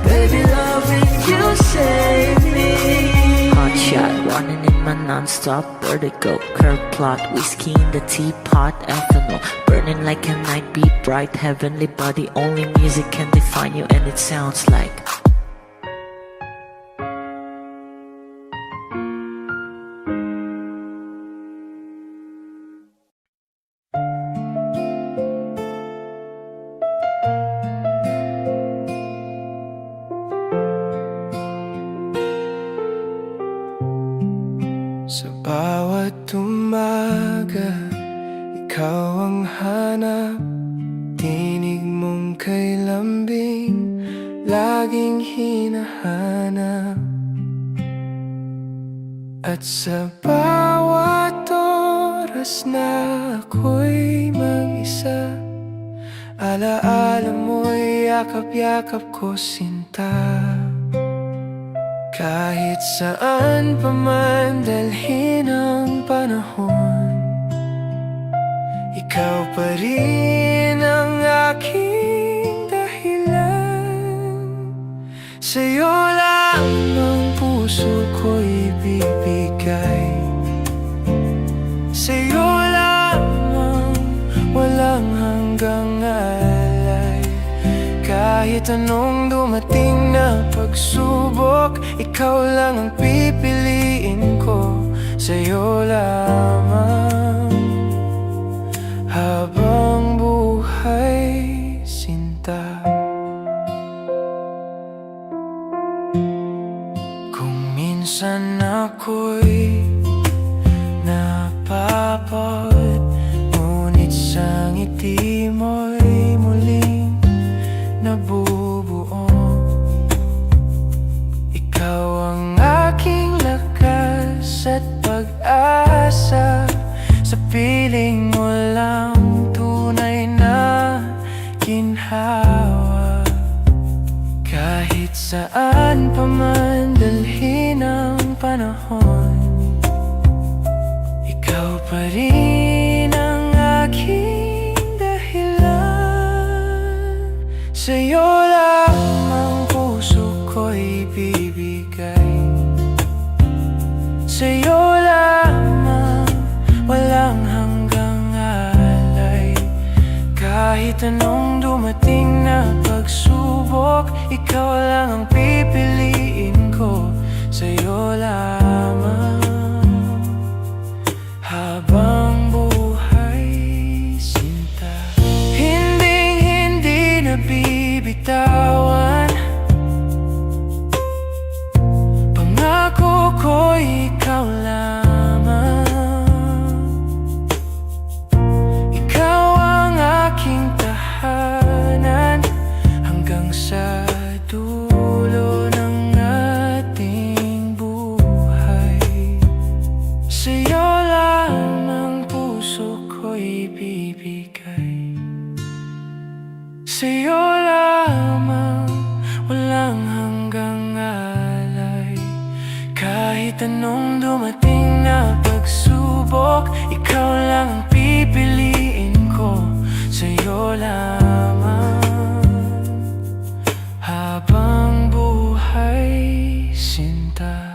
Baby, loving you save me. hot shot, running in my non-stop vertigo. Curve plot, whiskey in the teapot, ethanol burning like a night beat bright. Heavenly body, only music can define you, and it sounds like Sa bawat umaga, ikaw ang hanap. Tinig mong kay lambing, laging hinahanap. At sa bawat oras na ako'y mag-isa, alaala mo'y yakap-yakap ko, sinta. Kahit saan pa man dalhin ang panahon, ikaw pa rin ang aking dahilan. Sa'yo lamang puso ko'y ibibigay. Sa'yo lamang walang hanggang alay. Kahit anong dumating na pagsubok, ikaw lang ang pipiliin ko. Sa'yo lamang habang buhay, sinta. Kung minsan ako'y napapagod, ngunit sa ngiti mo'y muling nabubuo. Ikaw ang aking lakas at pag-asa, sa piling mo lang tunay na ginhawa. Kahit saan pa man dalhin ang panahon, ikaw pa rin ang aking dahilan. Sa'yo lamang puso ko'y ibibigay. Sa'yo lamang walang hanggang alay. Kahit anong dumating na pagsubok, ikaw lang ang pipiliin ko. Sa'yo lamang Habang buhay, sinta, hindi nabibitawan. Pangako ko ikaw lamang. Ikaw ang aking tahanan hanggang sa dulo ng ating buhay. Sa'yo lamang puso ko'y bibigay. Sa'yo lamang, walang hanggang alay. Kahit anong dumating na pagsubok, ikaw lang ang pipiliin ko. Sa'yo lamang, habang buhay, sinta.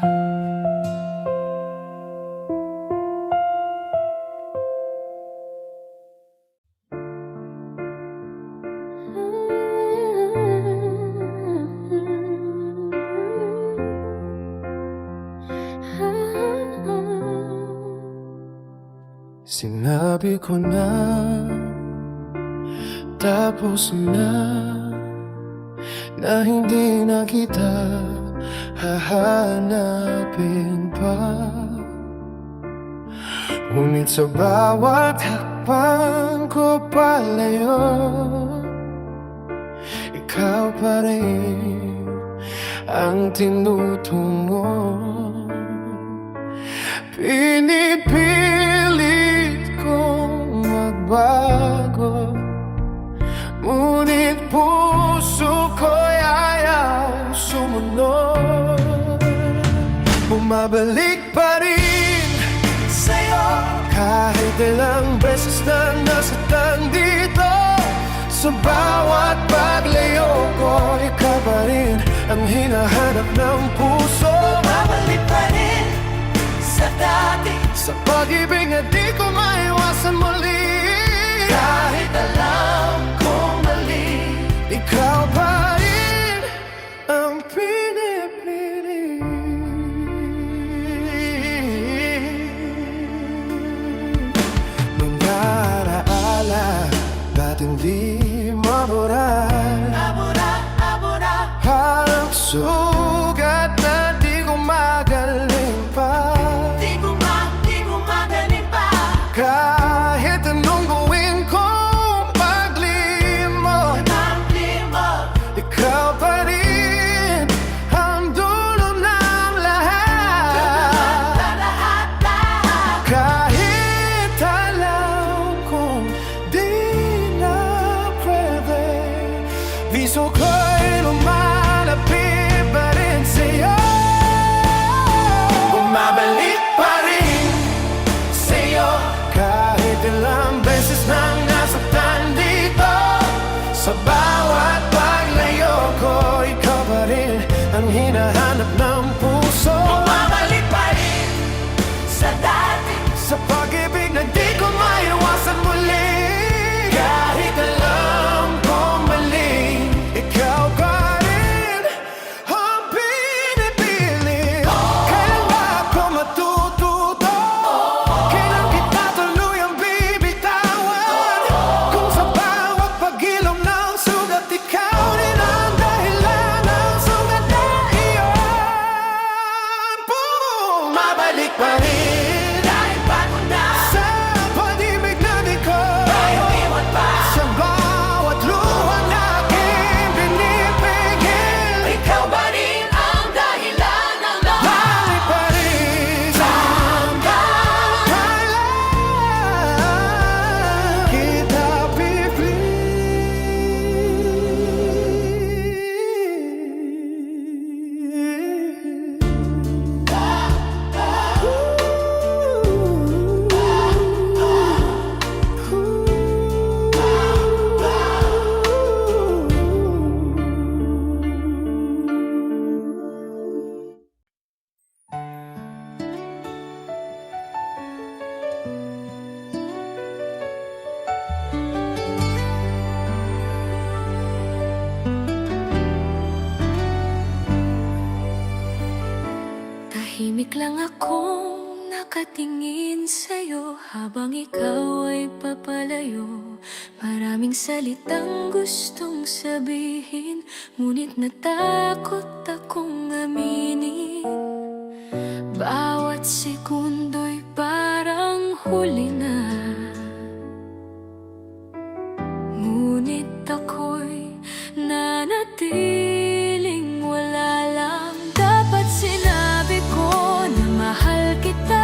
Sinabi ko na, tapos na hindi na kita hahanapin pa. Ngunit sa bawat hakbang ko palayo, ikaw pa rin ang tinutungo. Pinipilit kong magbago, ngunit puso ko'y ayaw sumunod. Bumabalik pa rin sa'yo kahit ilang beses na nasaktan dito. Sa bawat paglayo ko, ikaw pa rin ang hinahanap ng puso. Bumabalik pa rin sa dati, sa pag-ibig na di ko maiwasan muli. Kahit alam kong mali, ikaw pa rin ang pinipili. Mga alaala ba't hindi mabura? Parang sugat na di ko magaling pa. Kahit anong gawin kong paglimo, ikaw pa rin ang dulo ng lahat. Kahit alam kong di na pwede, viso ko'y lumalapit pa rin sa'yo. Bumabalik pa rin sa'yo kahit ilang beses nang nasaktan dito. Sa bawat paglayo ko, ikaw pa rin ang hinahanap ng puso. Bumabalik pa rin sa dati, sa pag-ibig na di ko maiwasan muli. Kahit alam kong mali, ikaw pa rin ang pinipili. Kailan ba ako matututo? Kailan kita tuluyang bibitawan? Kung sa bawat pag-ilom ng sugat, ikaw rin ang dahilan ng sugat na iyon. Bumabalik pa rin kahit bago na sa pag-ibig na di ko maiiwan pa. Sa bawat luha na aking binibigil, ikaw ba rin ang dahilan ng lahat? Balik pa rin hanggang kailan kita Tahimik lang akong nakatingin sa'yo habang ikaw ay papalayo. Maraming salitang gustong sabihin, ngunit natakot akong aminin. Bawat sekundo'y parang huli na, ngunit ako'y nanatiling wala lang. Dapat sinabi ko na mahal kita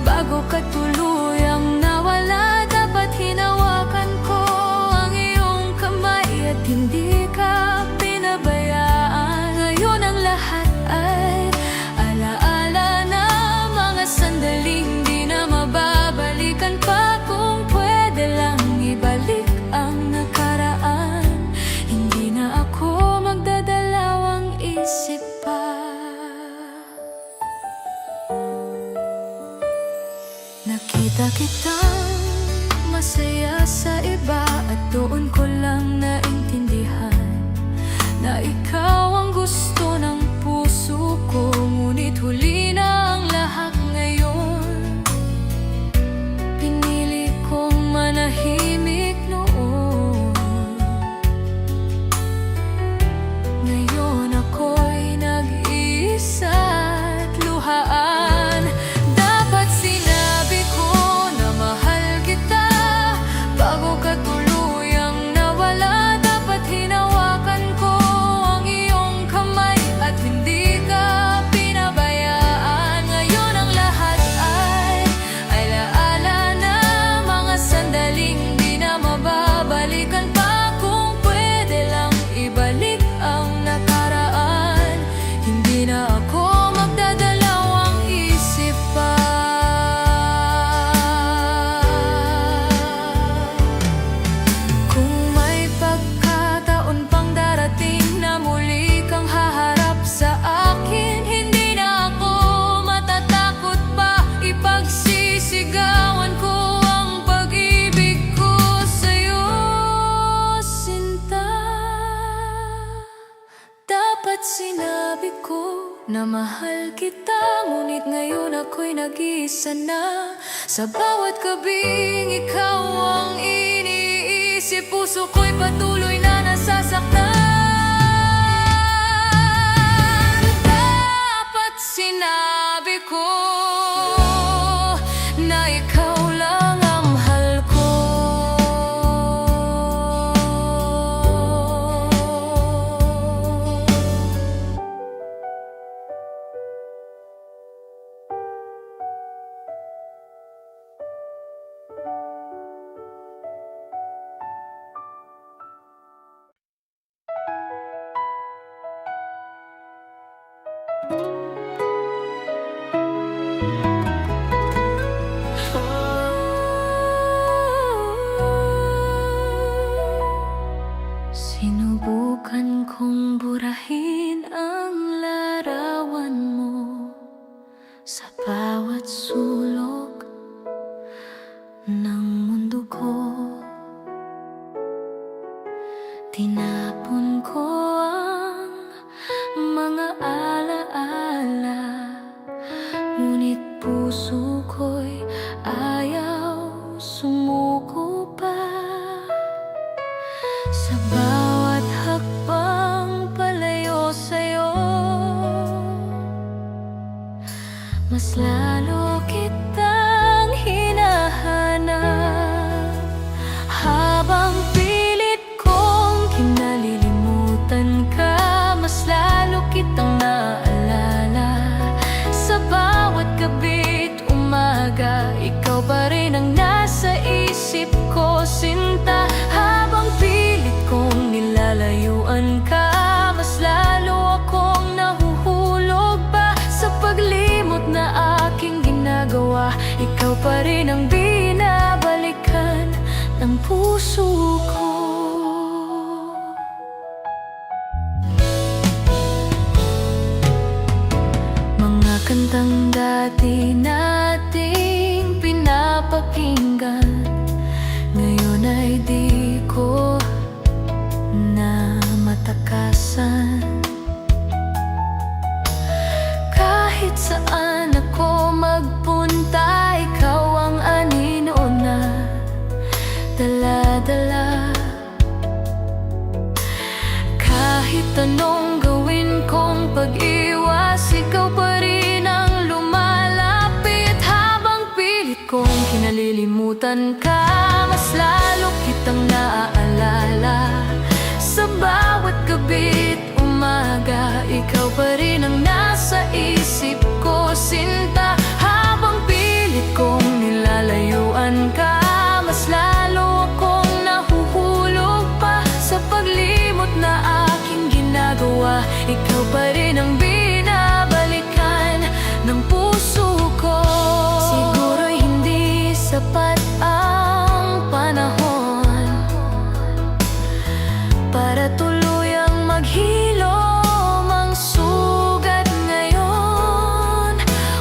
bago ka tuluyang nawala. Dapat hinawakan ko ang iyong kamay at hindi ka pinabayaan. Ngayon ang lahat ay alaala na mga sandaling di na mababalikan pa. Kung pwede lang ibalik ang nakaraan, hindi na ako magdadalawang isip pa. Nakita kitang masaya sa iba at doon ko lang naintindihan na ikaw ang gusto ng puso ko. Ngunit huli na ang lahat ngayon. Pinili kong manahimik noon. Ngayon ako'y nag-iisa at luhaan. Dapat sinabi ko na mahal kita bago ka tuluyang nawala. Dapat hinawakan ko ang iyong kamay at hindi ka pinabayaan. Ngayon ang lahat ay alaala na mga sandaling di na mababalikan pa. Kung pwede lang ibalik ang nakaraan, hindi na ako magdadalawang isip pa. Kung may pagkataon pang darating na muli kang haharap sa akin, hindi na ako matatakot pa. Ipagsisigawan ko ang pag-ibig ko sa'yo, sinta. Dapat sinabi ko na mahal kita, ngunit ngayon ako'y nag-iisa na. Sa bawat gabing ikaw ang iniisip, puso ko'y patuloy na nasasaktan. Dapat sinabi ko na ikaw lang ang mahal ko. Sinubukan kong burahin ang larawan mo sa bawat sulok ng mundo ko. Tinapon ko ang mga alaala, ngunit puso ko'y ayaw sumuko pa. Sa bawat hakbang palayo sa'yo, mas lalo kitang hinahanap. Habang pilit kong kinalilimutan ka, mas lalo kitang naalala. Sa bawat gabi't umaga, ikaw pa rin ang nasa isip ko, sinta. Habang pilit kong nilalayuan ka, mas lalo akong nahuhulog pa. Sa paglimot na aking ginagawa, ikaw pa rin ang binabalikan ng puso ko. Mga kantang dati nating pinapakinggan, ngayon ay di ko na matakasan. Kahit saan ako magpunta, nalilimutan ka, mas lalo kitang naaalala. Sa bawat gabi't umaga, ikaw pa rin ang nasa isip ko, sinta. Habang pilit kong nilalayuan ka, mas lalo akong nahuhulog pa sa paglimot na aking ginagawa. Ikaw pa rin ang binabalikan ng puso ko. Siguro'y hindi sapat ang panahon para tuluyang maghilom ang sugat ngayon.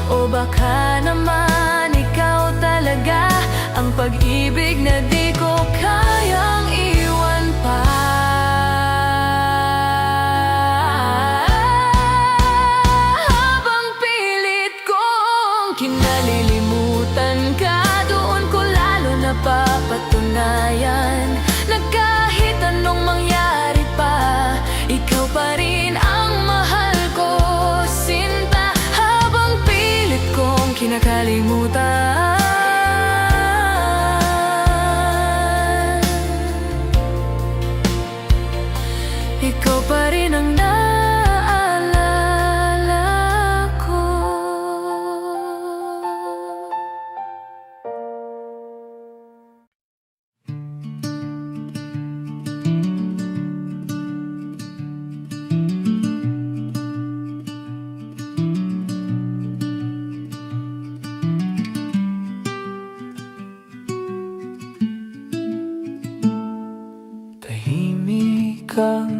O baka naman ikaw talaga ang pag-ibig na di ko kayang iwan pa. Habang pilit kong kinalilimutan ka, doon ko lalo napapatunayan na kahit anong mangyari pa, ikaw pa rin ang mahal ko, sinta. Habang pilit kong kinakalimutan, ikaw pa rin ang naalala ko. Tahimik ang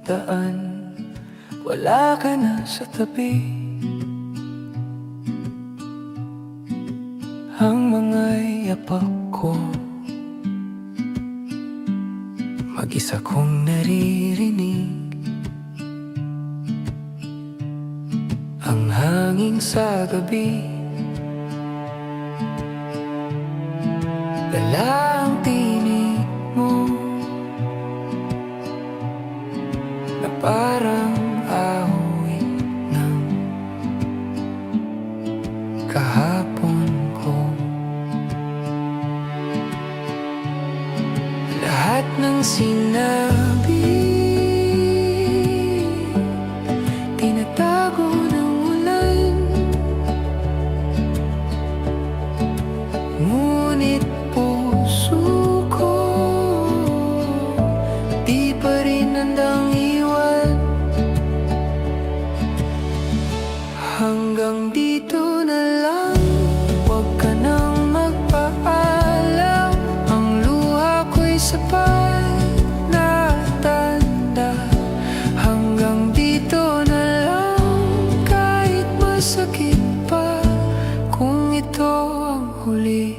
daan, wala ka na sa tabi. Ang mga yapak ko, mag-isa kong naririnig. Ang hangin sa gabi, dala ang tinig mo na parang awit ng kahapon ko. Lahat ng sinabi, tinatago ng ulan, ngunit puso ko di pa rin handang iwan. Hanggang dito na lang, huwag ka nang magpaalam. Ang luha ko'y sapat na tanda. Hanggang dito na lang, kahit masakit pa, kung ito ang huli.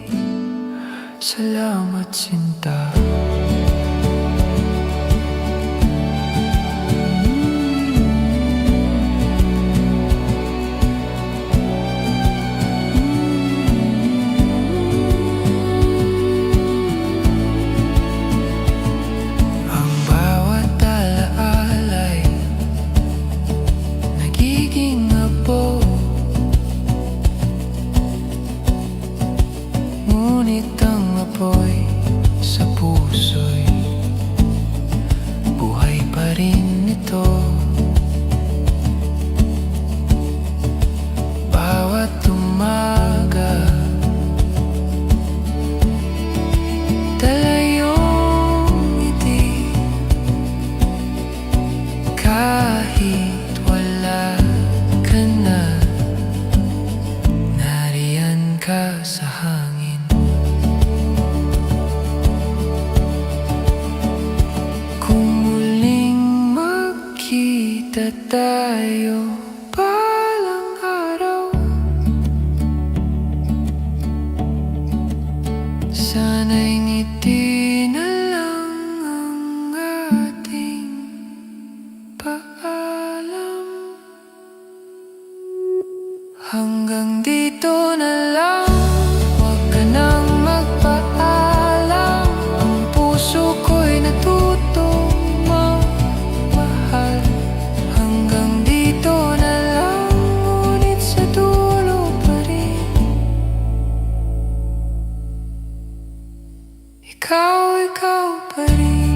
Salamat, sinta. Ang bawat alaala'y nagiging abo, ngunit ang apoy sa puso'y buhay pa rin ito. Bawat umaga, dala yung ngiti, kahit wala ka na, nariyan ka sa hangin. Kung muling magkita tayo balang araw, sana'y ngiti na lang ang ating paalam. Hanggang dito na lang, huwag ka nang magpaalam. Ang puso ko'y natutong magmahal. Hanggang dito na lang, ikaw pa rin.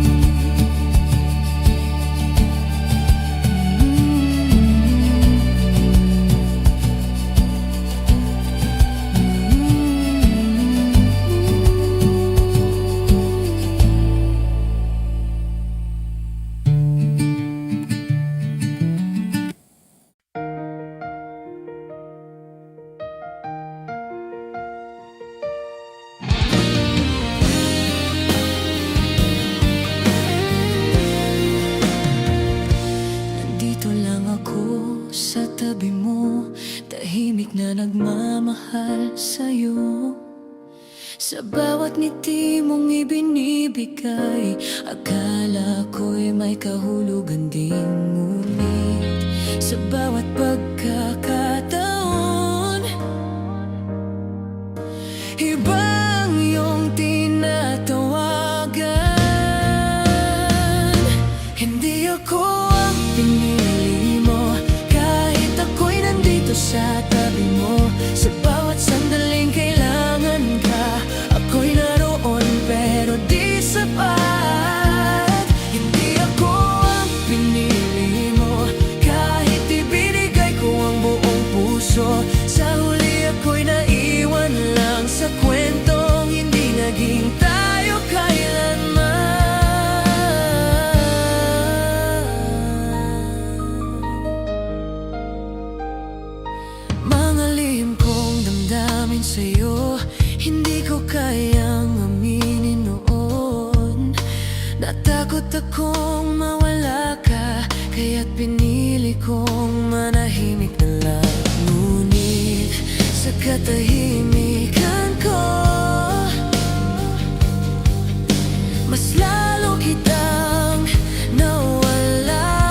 Nandito lang ako sa tabi mo, tahimik na nagmamahal sa'yo. Sa bawat ngiti mong ibinibigay, akala ko'y may kahulugan din. Ngunit sa bawat pagkakataon, ibang iyong tinatawagan. Hindi ako ang pinili mo, kahit ako'y nandito sa tabi mo. Sa bawat sandaling kailangan ka, ako'y naroon pero di sapat. Hindi ako ang pinili mo, kahit ibinigay ko ang buong puso. Sa huli ako'y naiwan lang sa kwentong hindi naging tayo kailanman. Mga lihim kong damdamin sa'yo, hindi ko kayang aminin noon. Natakot akong mawala ka, kaya't pinili kong manahimik na lang. Ngunit sa katahimikan ko, mas lalo kitang nawala.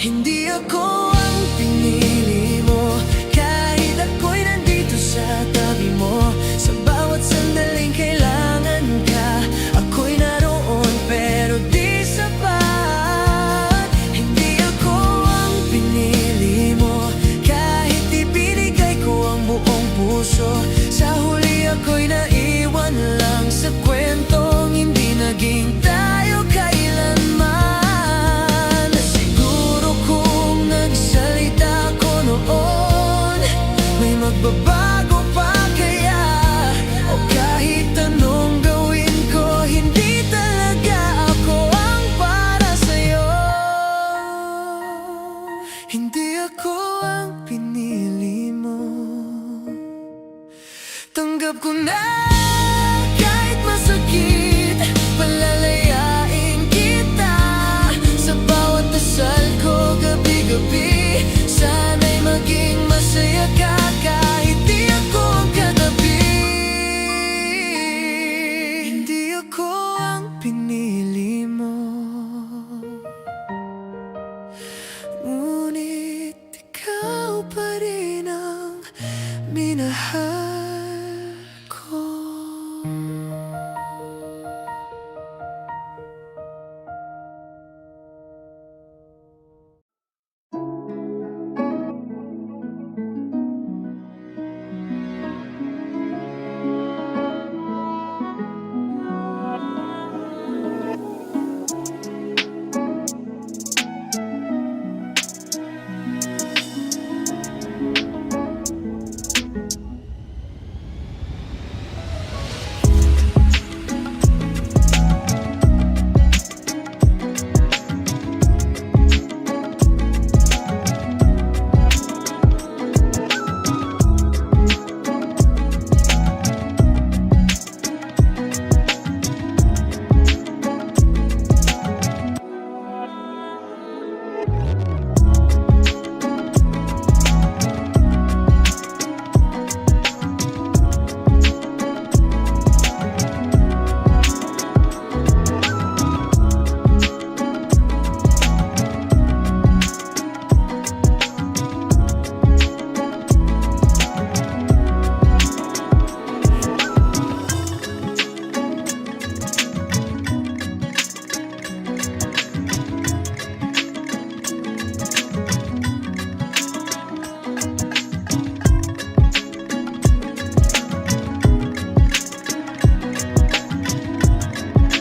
Hindi ako ang pinili mo, kahit ako'y nandito sa tabi mo. Sa bawat sandaling kailangan ka, ako'y naroon pero di sapat. Hindi ako ang pinili mo, kahit ibinigay ko ang buong puso. Sa huli ako'y naiwan lang sa kwentong hindi naging tayo kailanman. Siguro kung nagsalita ko noon, may magbabago pa kaya? O kahit anong gawin ko, hindi talaga ako ang para sa'yo. Hindi ako ang pinili mo, tanggap ko na kahit masakit, palalayain kita. Sa bawat dasal ko gabi-gabi, sana'y maging